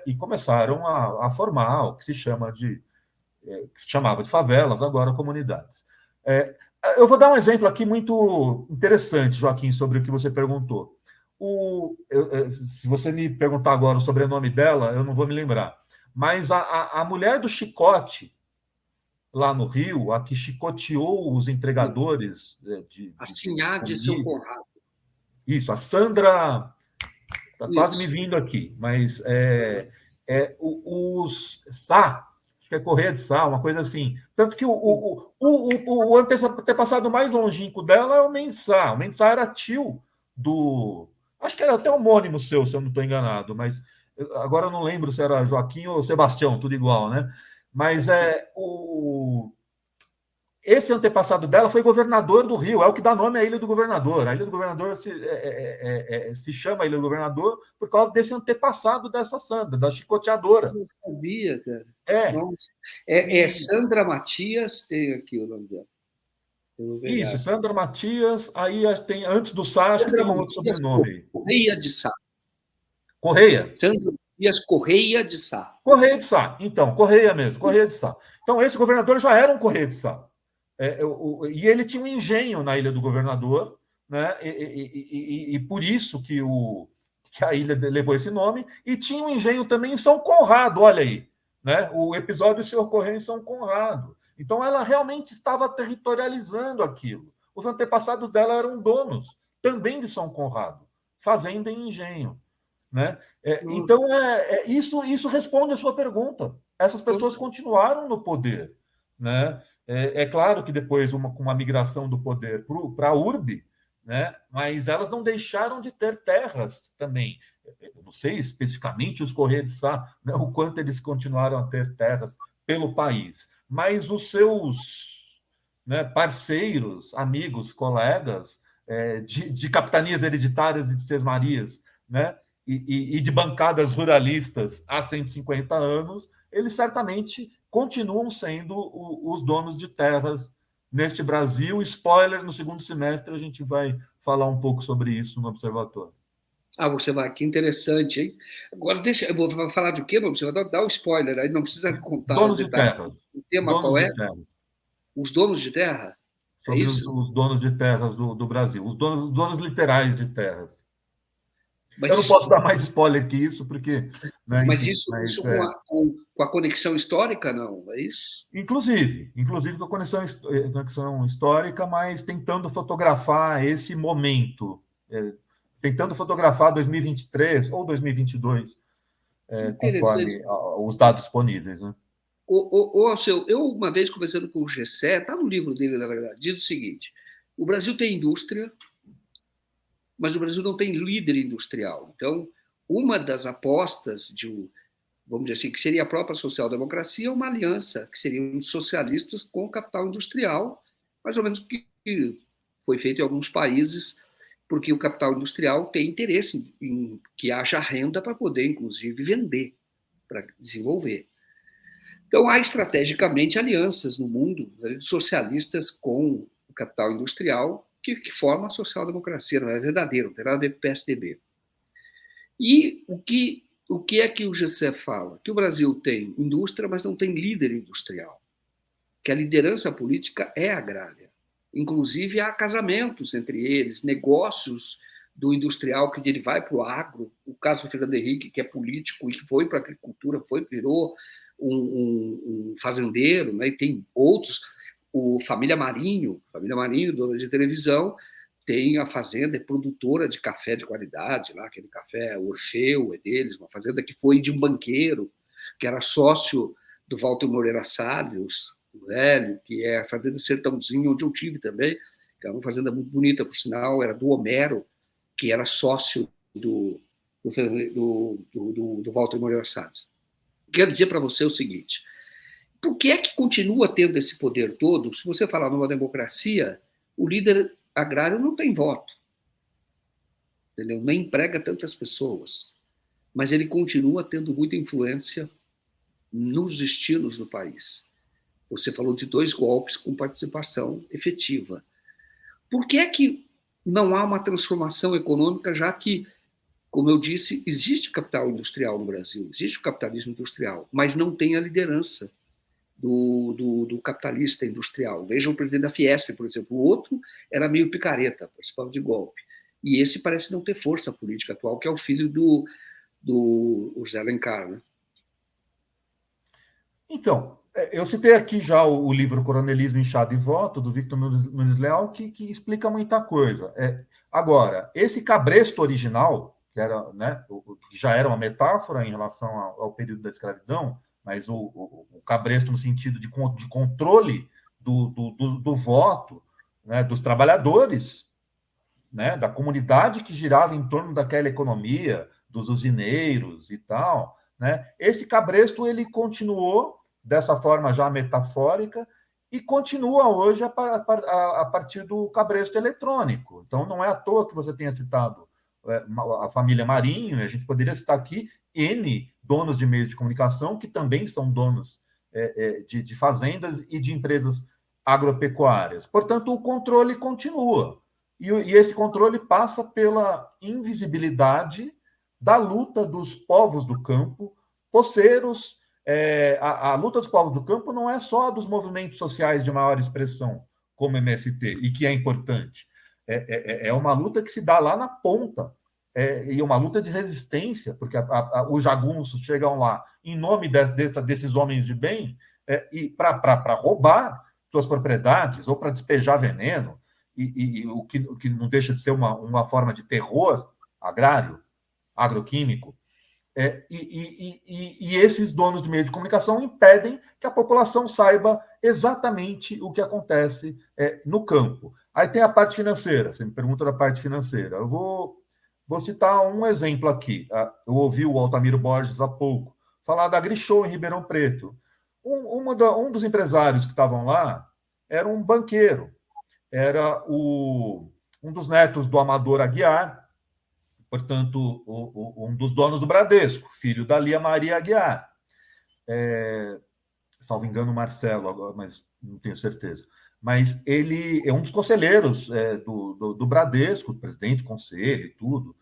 e começaram a formar o que se chamava de favelas, agora comunidades. Eu vou dar um exemplo aqui muito interessante, Joaquim, sobre o que você perguntou. Se você me perguntar agora o sobrenome dela, eu não vou me lembrar. Mas a mulher do chicote, lá no Rio, a que chicoteou os entregadores A de Sinhá de Seu comida. Conrado. Isso, a Sandra está quase me Isso. vindo aqui, mas os Sá, acho que é Correia de Sá, uma coisa assim. Tanto que o antepassado mais longínquo dela é o Mensá. O Mensá era tio do. Acho que era até homônimo seu, se eu não estou enganado, mas agora eu não lembro se era Joaquim ou Sebastião, tudo igual, né? Mas esse antepassado dela foi governador do Rio, é o que dá nome à Ilha do Governador. A Ilha do Governador se chama Ilha do Governador por causa desse antepassado dessa Sandra, da chicoteadora. Eu não sabia, cara. É. Nossa. Sandra Matias, tem aqui o nome dela. Isso, Sandra Matias, aí tem, antes do Sá, acho que tem um outro sobrenome. Correia de Sá. Correia. Sandra Matias Correia de Sá. Correia de Sá, então, Correia mesmo, Correia de Sá. Então, esse governador já era um Correia de Sá. E ele tinha um engenho na Ilha do Governador, né? E por isso que a ilha levou esse nome, e tinha um engenho também em São Conrado, olha aí. Né? O episódio se ocorreu em São Conrado. Então, ela realmente estava territorializando aquilo. Os antepassados dela eram donos também de São Conrado, fazenda e engenho. Né? Então, isso responde a sua pergunta. Essas pessoas continuaram no poder. Né? É claro que depois, com uma migração do poder para a urbe, né? Mas elas não deixaram de ter terras também. Eu não sei especificamente os Correios de Sá, né, o quanto eles continuaram a ter terras pelo país, mas os seus, né, parceiros, amigos, colegas de capitanias hereditárias de Sesmarias, né, e de bancadas ruralistas há 150 anos, eles certamente continuam sendo os donos de terras neste Brasil. Spoiler, no segundo semestre a gente vai falar um pouco sobre isso no Observatório. Você vai, que interessante, hein? Agora, eu vou falar de quê no Observatório? Dá um spoiler, aí não precisa contar os Donos de detalhes. terras. O tema Donos qual é? de terras. Os donos de terra? É Sobre isso? os donos de terras do Brasil, os donos literais de terras. Mas eu não isso, posso dar mais spoiler que isso, porque. Né, mas enfim, isso com a conexão histórica, não? É isso? Inclusive com a conexão histórica, mas tentando fotografar esse momento, tentando fotografar 2023 ou 2022, Que interessante. conforme os dados disponíveis. Né? Alceu, eu uma vez conversando com o Gessé, está no livro dele, na verdade, diz o seguinte: o Brasil tem indústria, mas o Brasil não tem líder industrial. Então, uma das apostas vamos dizer assim, que seria a própria social-democracia, é uma aliança, que seriam os socialistas com o capital industrial, mais ou menos o que foi feito em alguns países, porque o capital industrial tem interesse em que haja renda para poder, inclusive, vender, para desenvolver. Então, há estrategicamente alianças no mundo, né, socialistas com o capital industrial, que forma a social-democracia, não é verdadeiro, não tem nada a ver com o PSDB. E o que é que o Gessé fala? Que o Brasil tem indústria, mas não tem líder industrial. Que a liderança política é agrária. Inclusive, há casamentos entre eles, negócios do industrial que ele vai para o agro. O caso do Fernando Henrique, que é político e que foi para a agricultura, virou um fazendeiro, né? E tem outros. Família Marinho, dona de televisão, tem a fazenda, é produtora de café de qualidade, lá, aquele café Orfeu, é deles, uma fazenda que foi de um banqueiro, que era sócio do Walter Moreira Salles, o velho, que é a fazenda Sertãozinho, onde eu tive também, que é uma fazenda muito bonita, por sinal, era do Homero, que era sócio do Walter Moreira Salles. Quero dizer para você o seguinte: por que é que continua tendo esse poder todo? Se você falar numa democracia, o líder agrário não tem voto, entendeu? Nem emprega tantas pessoas, mas ele continua tendo muita influência nos destinos do país. Você falou de 2 golpes com participação efetiva. Por que é que não há uma transformação econômica, já que, como eu disse, existe capital industrial no Brasil, existe o capitalismo industrial, mas não tem a liderança do capitalista industrial. Vejam o presidente da Fiesp, por exemplo. O outro era meio picareta, participava de golpe. E esse parece não ter força política atual, que é o filho do José Alencar. Né? Então, eu citei aqui já o livro Coronelismo, Inchado e Voto, do Victor Nunes Leal, que explica muita coisa. Agora, esse cabresto original, que era, né, que já era uma metáfora em relação ao período da escravidão, mas o cabresto no sentido de controle do voto, né, dos trabalhadores, né, da comunidade que girava em torno daquela economia, dos usineiros e tal, né, esse cabresto ele continuou dessa forma já metafórica e continua hoje a partir do cabresto eletrônico. Então, não é à toa que você tenha citado a família Marinho, a gente poderia citar aqui N donos de meios de comunicação, que também são donos de fazendas e de empresas agropecuárias. Portanto, o controle continua. E esse controle passa pela invisibilidade da luta dos povos do campo, poceiros. A luta dos povos do campo não é só dos movimentos sociais de maior expressão, como MST, e que é importante. É uma luta que se dá lá na ponta, e uma luta de resistência, porque os jagunços chegam lá em nome desses homens de bem e para roubar suas propriedades ou para despejar veneno, e o que não deixa de ser uma forma de terror agrário, agroquímico. E esses donos de meio de comunicação impedem que a população saiba exatamente o que acontece no campo. Aí tem a parte financeira, você me pergunta da parte financeira. Eu vou citar um exemplo aqui. Eu ouvi o Altamiro Borges há pouco falar da Grishow em Ribeirão Preto. Um dos empresários que estavam lá era um banqueiro, era um dos netos do Amador Aguiar, portanto, um dos donos do Bradesco, filho da Lia Maria Aguiar. Salvo engano, Marcelo, agora, mas não tenho certeza. Mas ele é um dos conselheiros do Bradesco, presidente do conselho e tudo.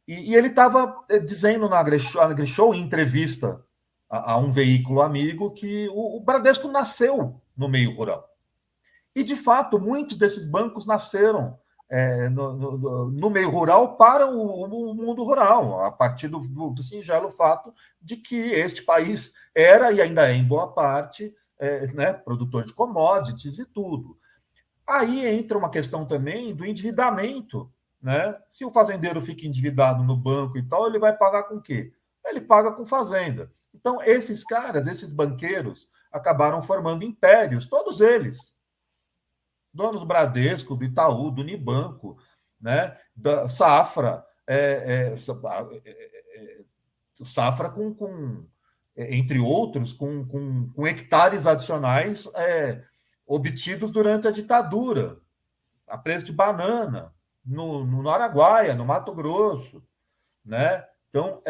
E ele estava dizendo na AgriShow, em entrevista a um veículo amigo, que o Bradesco nasceu no meio rural. E, de fato, muitos desses bancos nasceram no meio rural para o mundo rural, a partir do singelo fato de que este país era e ainda é, em boa parte, né, produtor de commodities e tudo. Aí entra uma questão também do endividamento. Né? Se o fazendeiro fica endividado no banco e tal, ele vai pagar com o quê? Ele paga com fazenda. Então, esses caras, esses banqueiros, acabaram formando impérios, todos eles. Donos do Bradesco, do Itaú, do Unibanco, né? Da Safra, Safra entre outros, com hectares adicionais obtidos durante a ditadura, a preço de banana, no Araguaia, no Mato Grosso, né? Então,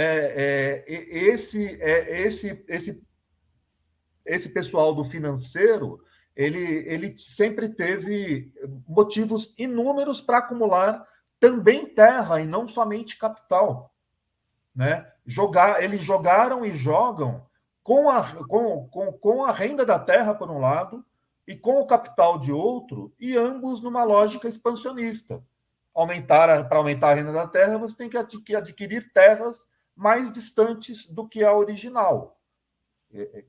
esse pessoal do financeiro, ele sempre teve motivos inúmeros para acumular também terra e não somente capital, né? Eles jogaram e jogam com a renda da terra, por um lado, e com o capital de outro, e ambos numa lógica expansionista. Para aumentar a renda da terra, você tem que adquirir terras mais distantes do que a original.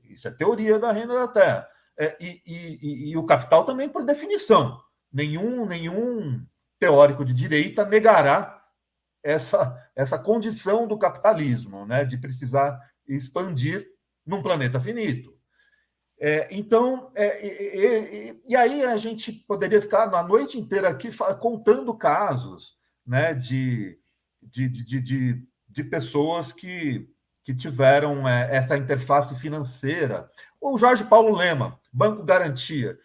Isso é teoria da renda da terra. E o capital também, por definição. Nenhum teórico de direita negará essa condição do capitalismo, né, de precisar expandir num planeta finito. Então, e aí a gente poderia ficar a noite inteira aqui contando casos, né, de pessoas que tiveram essa interface financeira. O Jorge Paulo Lema, Banco Garantia,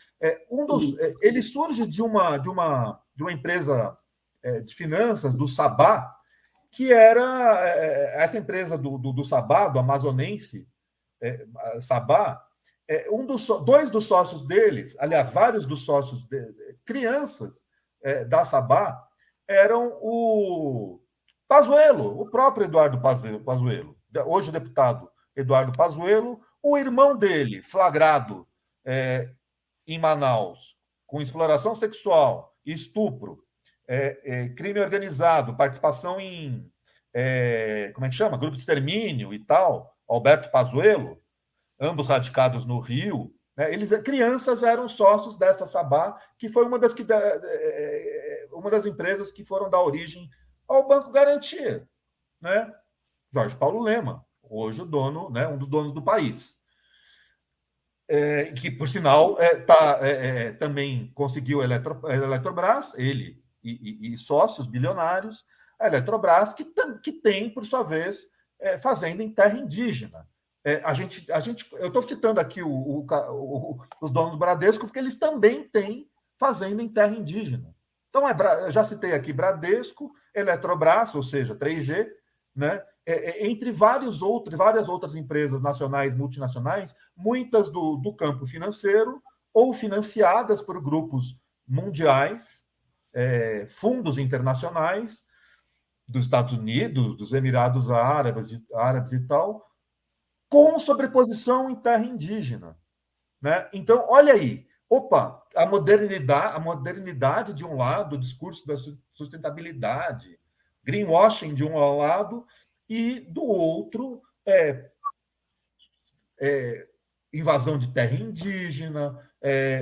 ele surge de uma empresa de finanças, do Sabá, que era essa empresa do Sabá, do amazonense, Sabá, dois dos sócios deles, aliás, vários dos sócios, crianças da Sabá, eram o Pazuello, o próprio Eduardo Pazuello, hoje o deputado Eduardo Pazuello, o irmão dele, flagrado em Manaus, com exploração sexual, estupro, crime organizado, participação em, como é que chama? Grupo de extermínio e tal, Alberto Pazuello, ambos radicados no Rio, né? Crianças eram sócios dessa Sabá, que foi uma das empresas que foram dar origem ao Banco Garantia, né? Jorge Paulo Lema, hoje o dono, né, um dos donos do país. Que, por sinal, também conseguiu a Eletrobras, ele e sócios bilionários, a Eletrobras, que tem, por sua vez, fazenda em terra indígena. Eu estou citando aqui os donos do Bradesco, porque eles também têm fazenda em terra indígena. Então, eu já citei aqui Bradesco, Eletrobras, ou seja, 3G, né? Entre várias outras empresas nacionais, multinacionais, muitas do campo financeiro, ou financiadas por grupos mundiais, fundos internacionais, dos Estados Unidos, dos Emirados Árabes e tal, com sobreposição em terra indígena, né? Então, olha aí, a modernidade de um lado, o discurso da sustentabilidade, greenwashing de um lado, e do outro, invasão de terra indígena,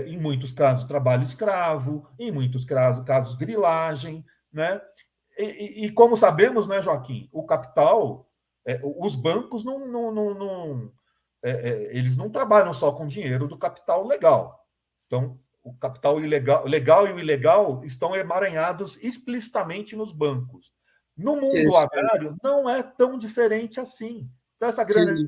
em muitos casos trabalho escravo, em muitos casos grilagem, né? E como sabemos, né, Joaquim, o capital, os bancos eles não trabalham só com dinheiro do capital legal. Então, o capital legal e o ilegal estão emaranhados explicitamente nos bancos. No mundo agrário, não é tão diferente assim. Então, essa grana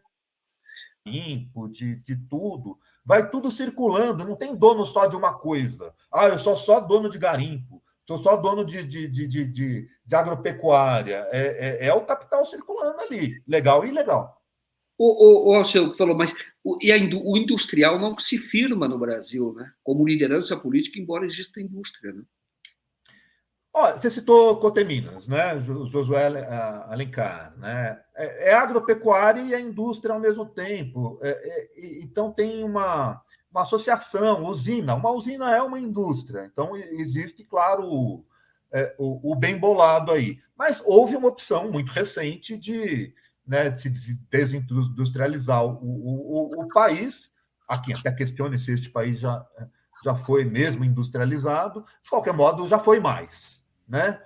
limpo de tudo, vai tudo circulando, não tem dono só de uma coisa. Eu sou só dono de garimpo, sou só dono de agropecuária. É o capital circulando ali, legal e ilegal. O Alceu que falou, mas o industrial não se firma no Brasil, né? Como liderança política, embora exista indústria, né? Você citou Coteminas, né? Josué Alencar, né? É agropecuária e a indústria ao mesmo tempo. Então tem uma associação, usina. Uma usina é uma indústria. Então existe, claro, o bem bolado aí. Mas houve uma opção muito recente de desindustrializar o país. Aqui até questione se este país já foi mesmo industrializado. De qualquer modo, já foi mais, né?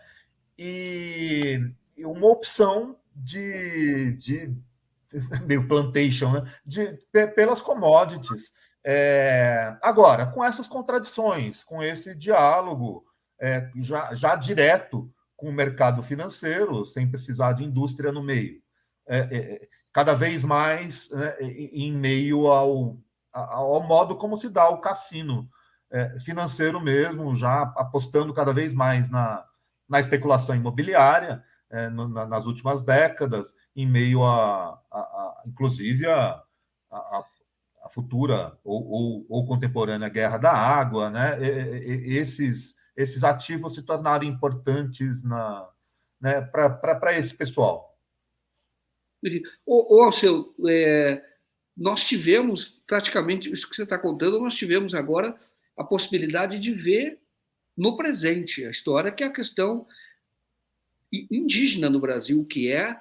E uma opção de meio plantation, né? Pelas commodities. Agora, com essas contradições, com esse diálogo já direto com o mercado financeiro, sem precisar de indústria no meio. Cada vez mais, né, em meio ao modo como se dá o cassino financeiro mesmo, já apostando cada vez mais na especulação imobiliária nas últimas décadas, em meio inclusive a futura ou contemporânea guerra da água, né? Esses ativos se tornaram importantes né, para esse pessoal. Alceu, nós tivemos praticamente isso que você está contando, nós tivemos agora a possibilidade de ver no presente a história, que é a questão indígena no Brasil, que é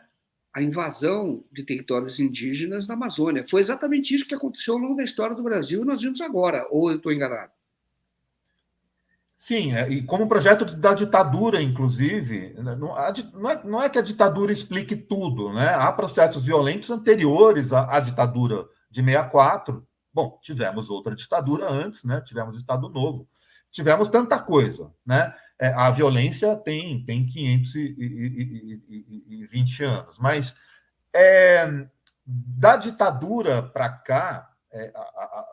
a invasão de territórios indígenas na Amazônia. Foi exatamente isso que aconteceu ao longo da história do Brasil e nós vimos agora, ou eu estou enganado? Sim, e como projeto da ditadura, inclusive, não é que a ditadura explique tudo, né? Há processos violentos anteriores à ditadura de 64. Bom, tivemos outra ditadura antes, né? Tivemos Estado Novo, tivemos tanta coisa, né? A violência tem 520 anos, mas da ditadura para cá,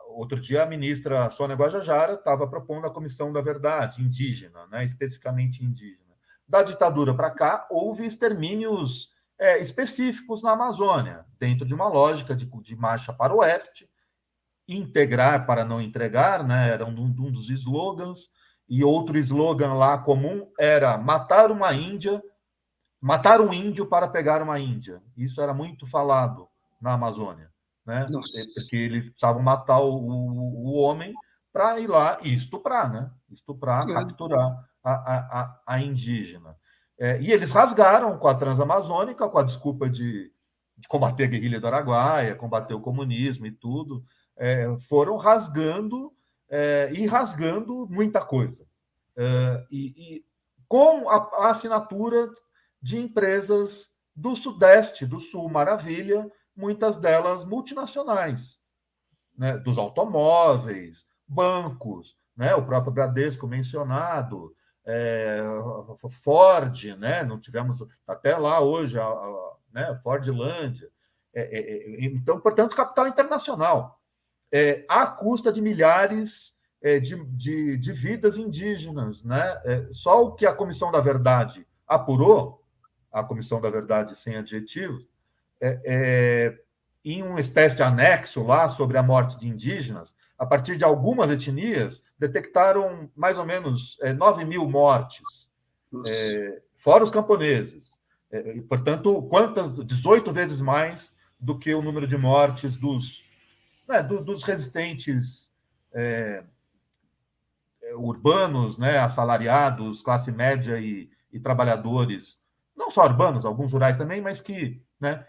outro dia a ministra Sônia Guajajara estava propondo a Comissão da Verdade indígena, né, especificamente indígena. Da ditadura para cá, houve extermínios específicos na Amazônia, dentro de uma lógica de marcha para o oeste, integrar para não entregar, né? Era um dos slogans, e outro slogan lá comum era matar uma Índia, matar um índio para pegar uma Índia. Isso era muito falado na Amazônia, né? Nossa. Porque eles precisavam matar o homem para ir lá e estuprar, né? Estuprar, capturar a indígena. E eles rasgaram com a Transamazônica, com a desculpa de combater a guerrilha do Araguaia, combater o comunismo e tudo. Foram rasgando e rasgando muita coisa. E com a assinatura de empresas do Sudeste, do Sul, maravilha, muitas delas multinacionais, né? Dos automóveis, bancos, né? O próprio Bradesco mencionado, Ford, né? Não tivemos até lá hoje, né? Fordlândia. Então, portanto, capital internacional, à custa de milhares de vidas indígenas, né? Só o que a Comissão da Verdade apurou, a Comissão da Verdade sem adjetivos, em uma espécie de anexo lá sobre a morte de indígenas, a partir de algumas etnias, detectaram mais ou menos 9 mil mortes, fora os camponeses. E, portanto, 18 vezes mais do que o número de mortes dos resistentes urbanos, né, assalariados, classe média e trabalhadores, não só urbanos, alguns rurais também, mas que, né,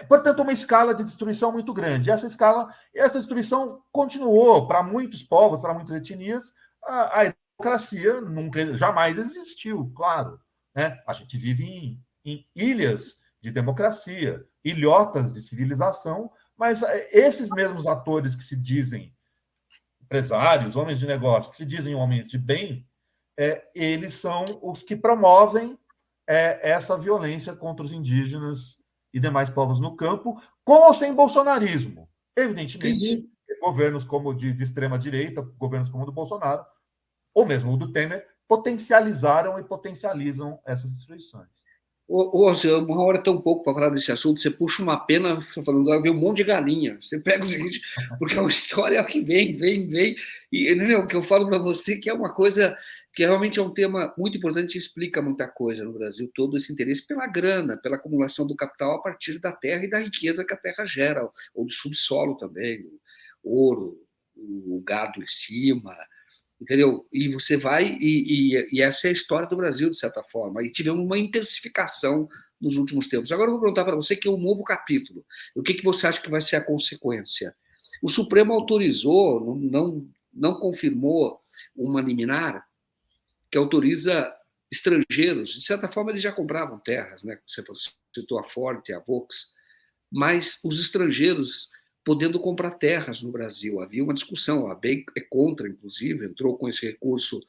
portanto, uma escala de destruição muito grande. Essa destruição continuou para muitos povos, para muitas etnias. A democracia nunca, jamais existiu, claro, né? A gente vive em ilhas de democracia, ilhotas de civilização, mas esses mesmos atores que se dizem empresários, homens de negócio, que se dizem homens de bem, eles são os que promovem essa violência contra os indígenas e demais povos no campo, com ou sem bolsonarismo. Evidentemente, Entendi. governos como de extrema-direita, governos como o do Bolsonaro, ou mesmo o do Temer, potencializaram e potencializam essas destruições. Uma hora é tão pouco para falar desse assunto, você puxa uma pena, você falando, vê um monte de galinha. Você pega o seguinte, porque é uma história que vem, e entendeu? O que eu falo para você que é uma coisa que realmente é um tema muito importante e explica muita coisa no Brasil, todo esse interesse pela grana, pela acumulação do capital a partir da terra e da riqueza que a terra gera, ou do subsolo também, o ouro, o gado em cima, entendeu? E você vai, e essa é a história do Brasil, de certa forma, e tivemos uma intensificação nos últimos tempos. Agora eu vou perguntar para você que é um novo capítulo. O que você acha que vai ser a consequência? O Supremo autorizou, não confirmou uma liminar que autoriza estrangeiros, de certa forma eles já compravam terras, né? Você citou a Ford, a Vox, mas os estrangeiros podendo comprar terras no Brasil. Havia uma discussão, a BEI é contra, inclusive, entrou com esse recurso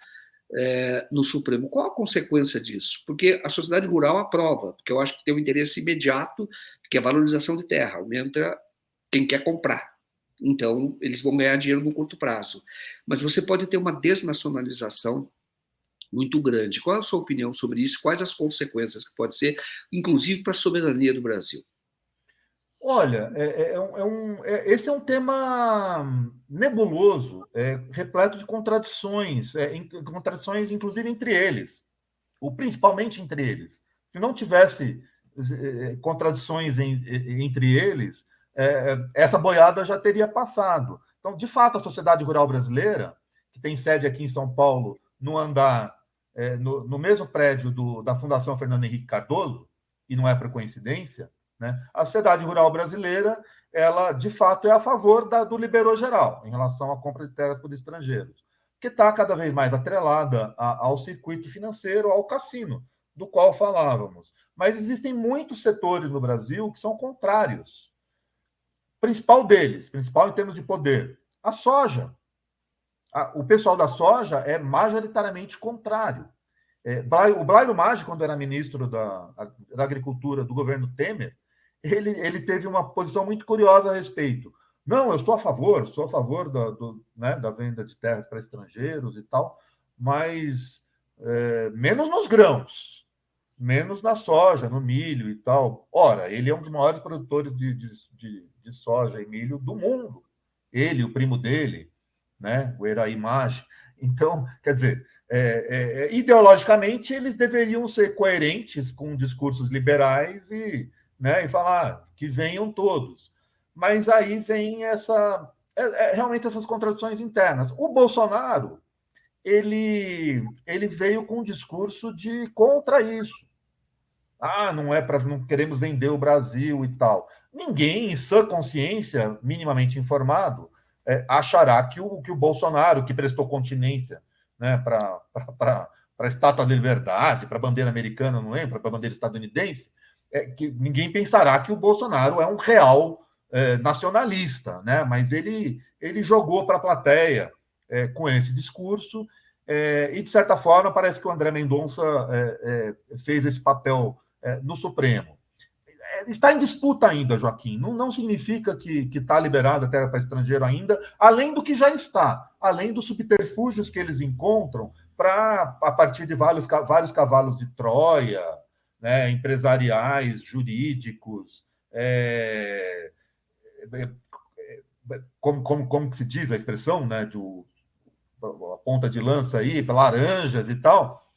no Supremo. Qual a consequência disso? Porque a sociedade rural aprova, porque eu acho que tem um interesse imediato, que é a valorização de terra, aumenta quem quer comprar. Então, eles vão ganhar dinheiro no curto prazo. Mas você pode ter uma desnacionalização muito grande. Qual é a sua opinião sobre isso? Quais as consequências que pode ser, inclusive para a soberania do Brasil? Olha, esse é um tema nebuloso, repleto de contradições, contradições inclusive entre eles, ou principalmente entre eles. Se não tivesse contradições entre eles, essa boiada já teria passado. Então, de fato, a sociedade rural brasileira, que tem sede aqui em São Paulo, no andar, no mesmo prédio da Fundação Fernando Henrique Cardoso, e não é por coincidência, né? A sociedade rural brasileira, ela, de fato, é a favor do liberou geral, em relação à compra de terras por estrangeiros, que está cada vez mais atrelada ao circuito financeiro, ao cassino, do qual falávamos. Mas existem muitos setores no Brasil que são contrários. Principal deles, principal em termos de poder, a soja. O pessoal da soja é majoritariamente contrário. O Blairo Maggi, quando era ministro da Agricultura do governo Temer, ele teve uma posição muito curiosa a respeito. Não, eu sou a favor da venda de terras para estrangeiros e tal, mas menos nos grãos. menos na soja, no milho e tal. Ora, ele é um dos maiores produtores de soja e milho do mundo. Ele, o primo dele, né, o Eraí Maggi. Então, quer dizer, ideologicamente, eles deveriam ser coerentes com discursos liberais e falar que venham todos. Mas aí vem realmente essas contradições internas. O Bolsonaro, ele veio com um discurso de contra isso. Não queremos vender o Brasil e tal. Ninguém, em sã consciência, minimamente informado, achará que o Bolsonaro, que prestou continência, né, para a Estátua da Liberdade, para a bandeira americana, não lembro, para a bandeira estadunidense, que ninguém pensará que o Bolsonaro é um real nacionalista, né? Mas ele jogou para a plateia com esse discurso, e, de certa forma, parece que o André Mendonça fez esse papel no Supremo. Está em disputa ainda, Joaquim. Não significa que está liberada a terra para estrangeiro ainda, além do que já está, além dos subterfúgios que eles encontram a partir de vários cavalos de Troia, né, empresariais, jurídicos, como que se diz a expressão, né, a ponta de lança aí, laranjas e tal,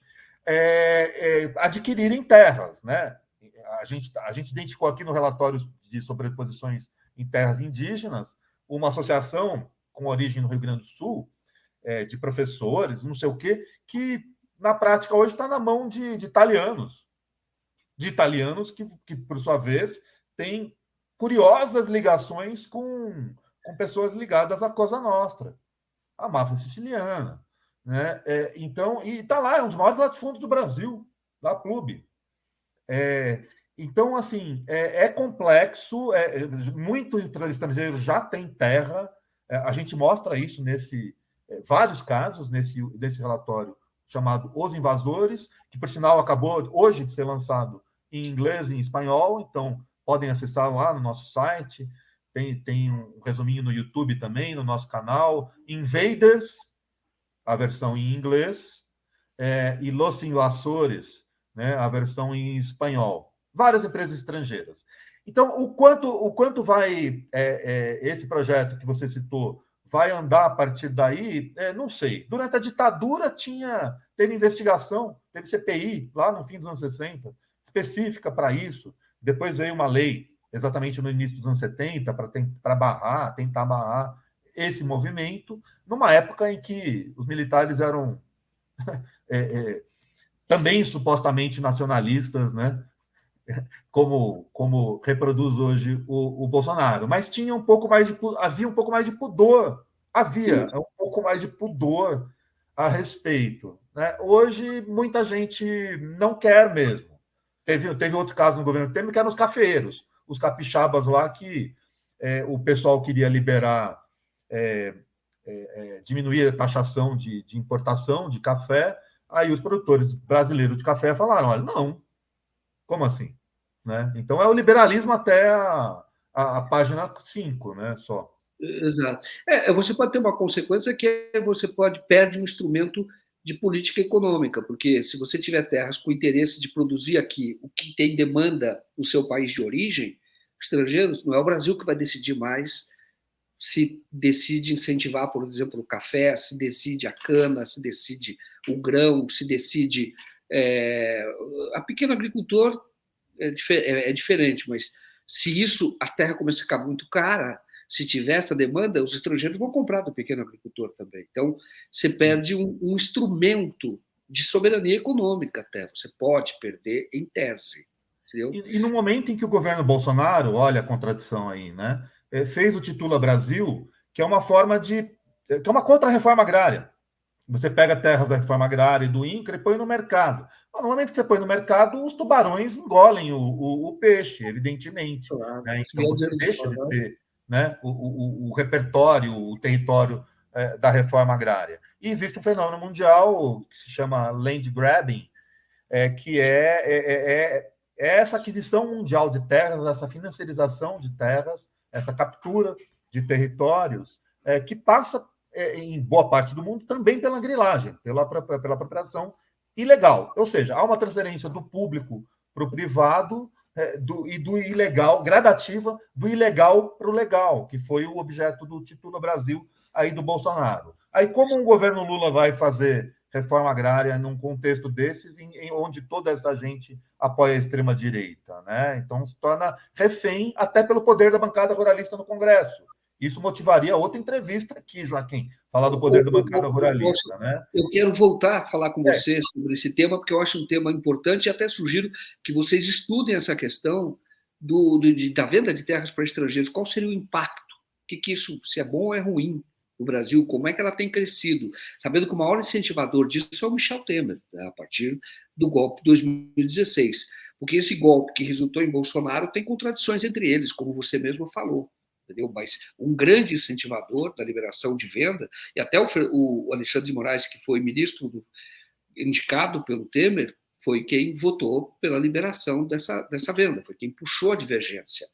adquirirem terras, né? A gente identificou aqui no relatório de sobreposições em terras indígenas uma associação com origem no Rio Grande do Sul, de professores, não sei o quê, que na prática hoje está na mão de italianos. De italianos que, por sua vez, têm curiosas ligações com pessoas ligadas à Cosa Nostra, a máfia siciliana. Né? Então, e está lá, é um dos maiores latifúndios do Brasil, da Clube. Então, assim, é complexo, muito estrangeiro já tem terra, a gente mostra isso vários casos nesse relatório chamado Os Invasores, que, por sinal, acabou hoje de ser lançado em inglês e em espanhol, então podem acessar lá no nosso site, tem um resuminho no YouTube também, no nosso canal, Invaders, a versão em inglês, e Los Invasores, né, a versão em espanhol. Várias empresas estrangeiras. Então, o quanto vai esse projeto que você citou vai andar a partir daí, não sei. Durante a ditadura teve investigação, teve CPI lá no fim dos anos 60, específica para isso. Depois veio uma lei, exatamente no início dos anos 70, para tentar barrar esse movimento, numa época em que os militares eram também supostamente nacionalistas, né? Como reproduz hoje o Bolsonaro, mas havia um pouco mais de pudor, um pouco mais de pudor a respeito. Né? Hoje, muita gente não quer mesmo. Teve outro caso no governo Temer, que eram os cafeeiros, os capixabas lá, que o pessoal queria liberar, diminuir a taxação de importação de café, aí os produtores brasileiros de café falaram, olha, não, como assim? Né? Então, é o liberalismo até a página 5, né, só. Exato. Você pode ter uma consequência que você perder um instrumento de política econômica, porque se você tiver terras com interesse de produzir aqui o que tem demanda no seu país de origem, estrangeiros, não é o Brasil que vai decidir mais se decide incentivar, por exemplo, o café, se decide a cana, se decide o grão, se decide... a pequeno agricultor é diferente, mas se a terra começa a ficar muito cara, se tiver essa demanda, os estrangeiros vão comprar do pequeno agricultor também. Então, você perde um instrumento de soberania econômica até. Você pode perder em tese. E no momento em que o governo Bolsonaro, olha a contradição aí, né, fez o Titula Brasil, que é uma forma que é uma contra-reforma agrária. Você pega terras da reforma agrária e do INCRA e põe no mercado. No momento que você põe no mercado, os tubarões engolem o peixe, evidentemente. Claro. Né? Então, você deixa de ter, né, o repertório, o território da reforma agrária. E existe um fenômeno mundial que se chama land grabbing, que é essa aquisição mundial de terras, essa financiarização de terras, essa captura de territórios, que passa, em boa parte do mundo, também pela grilagem, pela apropriação ilegal. Ou seja, há uma transferência do público para o privado e do ilegal, gradativa, do ilegal para o legal, que foi o objeto do Título Brasil aí do Bolsonaro. Aí, como um governo Lula vai fazer reforma agrária num contexto desses, onde toda essa gente apoia a extrema-direita, né? Então, se torna refém até pelo poder da bancada ruralista no Congresso. Isso motivaria outra entrevista aqui, Joaquim, falar do poder da bancada ruralista, né? Eu quero voltar a falar com você sobre esse tema, porque eu acho um tema importante e até sugiro que vocês estudem essa questão da venda de terras para estrangeiros. Qual seria o impacto? O que isso, se é bom ou é ruim no Brasil? Como é que ela tem crescido? Sabendo que o maior incentivador disso é o Michel Temer, tá? A partir do golpe de 2016. Porque esse golpe que resultou em Bolsonaro tem contradições entre eles, como você mesmo falou. Entendeu? Mas um grande incentivador da liberação de venda, e até o Alexandre de Moraes, que foi ministro indicado pelo Temer, foi quem votou pela liberação dessa venda, foi quem puxou a divergência.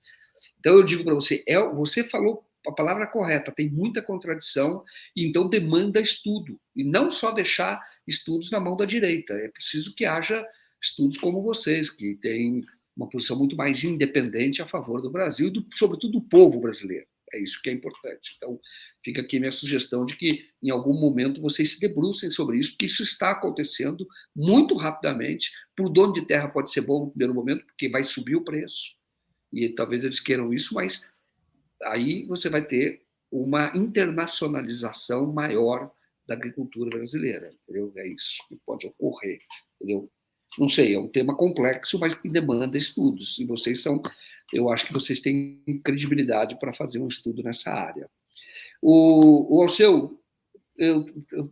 Então eu digo para você, você falou a palavra correta, tem muita contradição, e então demanda estudo, e não só deixar estudos na mão da direita, é preciso que haja estudos como vocês, que têm uma posição muito mais independente a favor do Brasil e, sobretudo, do povo brasileiro. É isso que é importante. Então, fica aqui minha sugestão de que, em algum momento, vocês se debrucem sobre isso, porque isso está acontecendo muito rapidamente. Para o dono de terra pode ser bom no primeiro momento, porque vai subir o preço, e talvez eles queiram isso, mas aí você vai ter uma internacionalização maior da agricultura brasileira. Entendeu? É isso que pode ocorrer. Entendeu? Não sei, é um tema complexo, mas que demanda estudos. E vocês eu acho que vocês têm credibilidade para fazer um estudo nessa área. O Alceu,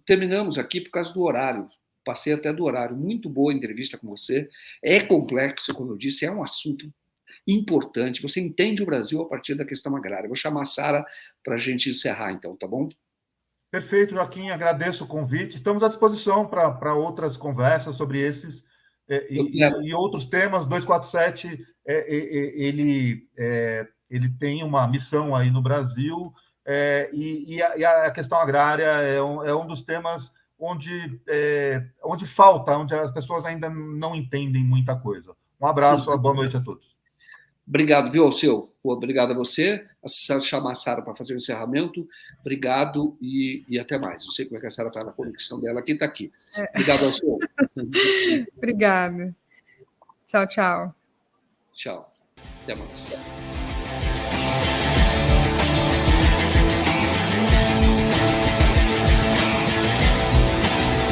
terminamos aqui por causa do horário. Passei até do horário. Muito boa entrevista com você. É complexo, como eu disse, é um assunto importante. Você entende o Brasil a partir da questão agrária. Vou chamar a Sara para a gente encerrar, então, tá bom? Perfeito, Joaquim. Agradeço o convite. Estamos à disposição para outras conversas sobre esses e outros temas. 247, ele tem uma missão aí no Brasil, e a questão agrária é um dos temas onde falta, onde as pessoas ainda não entendem muita coisa. Um abraço, boa noite a todos. Obrigado, viu, Alceu? Obrigado a você. Chamar a Sara para fazer o encerramento. Obrigado e até mais. Não sei como é que a Sara está na conexão dela. Quem está aqui? Obrigado, Alceu. Obrigada. Tchau, tchau. Tchau. Até mais.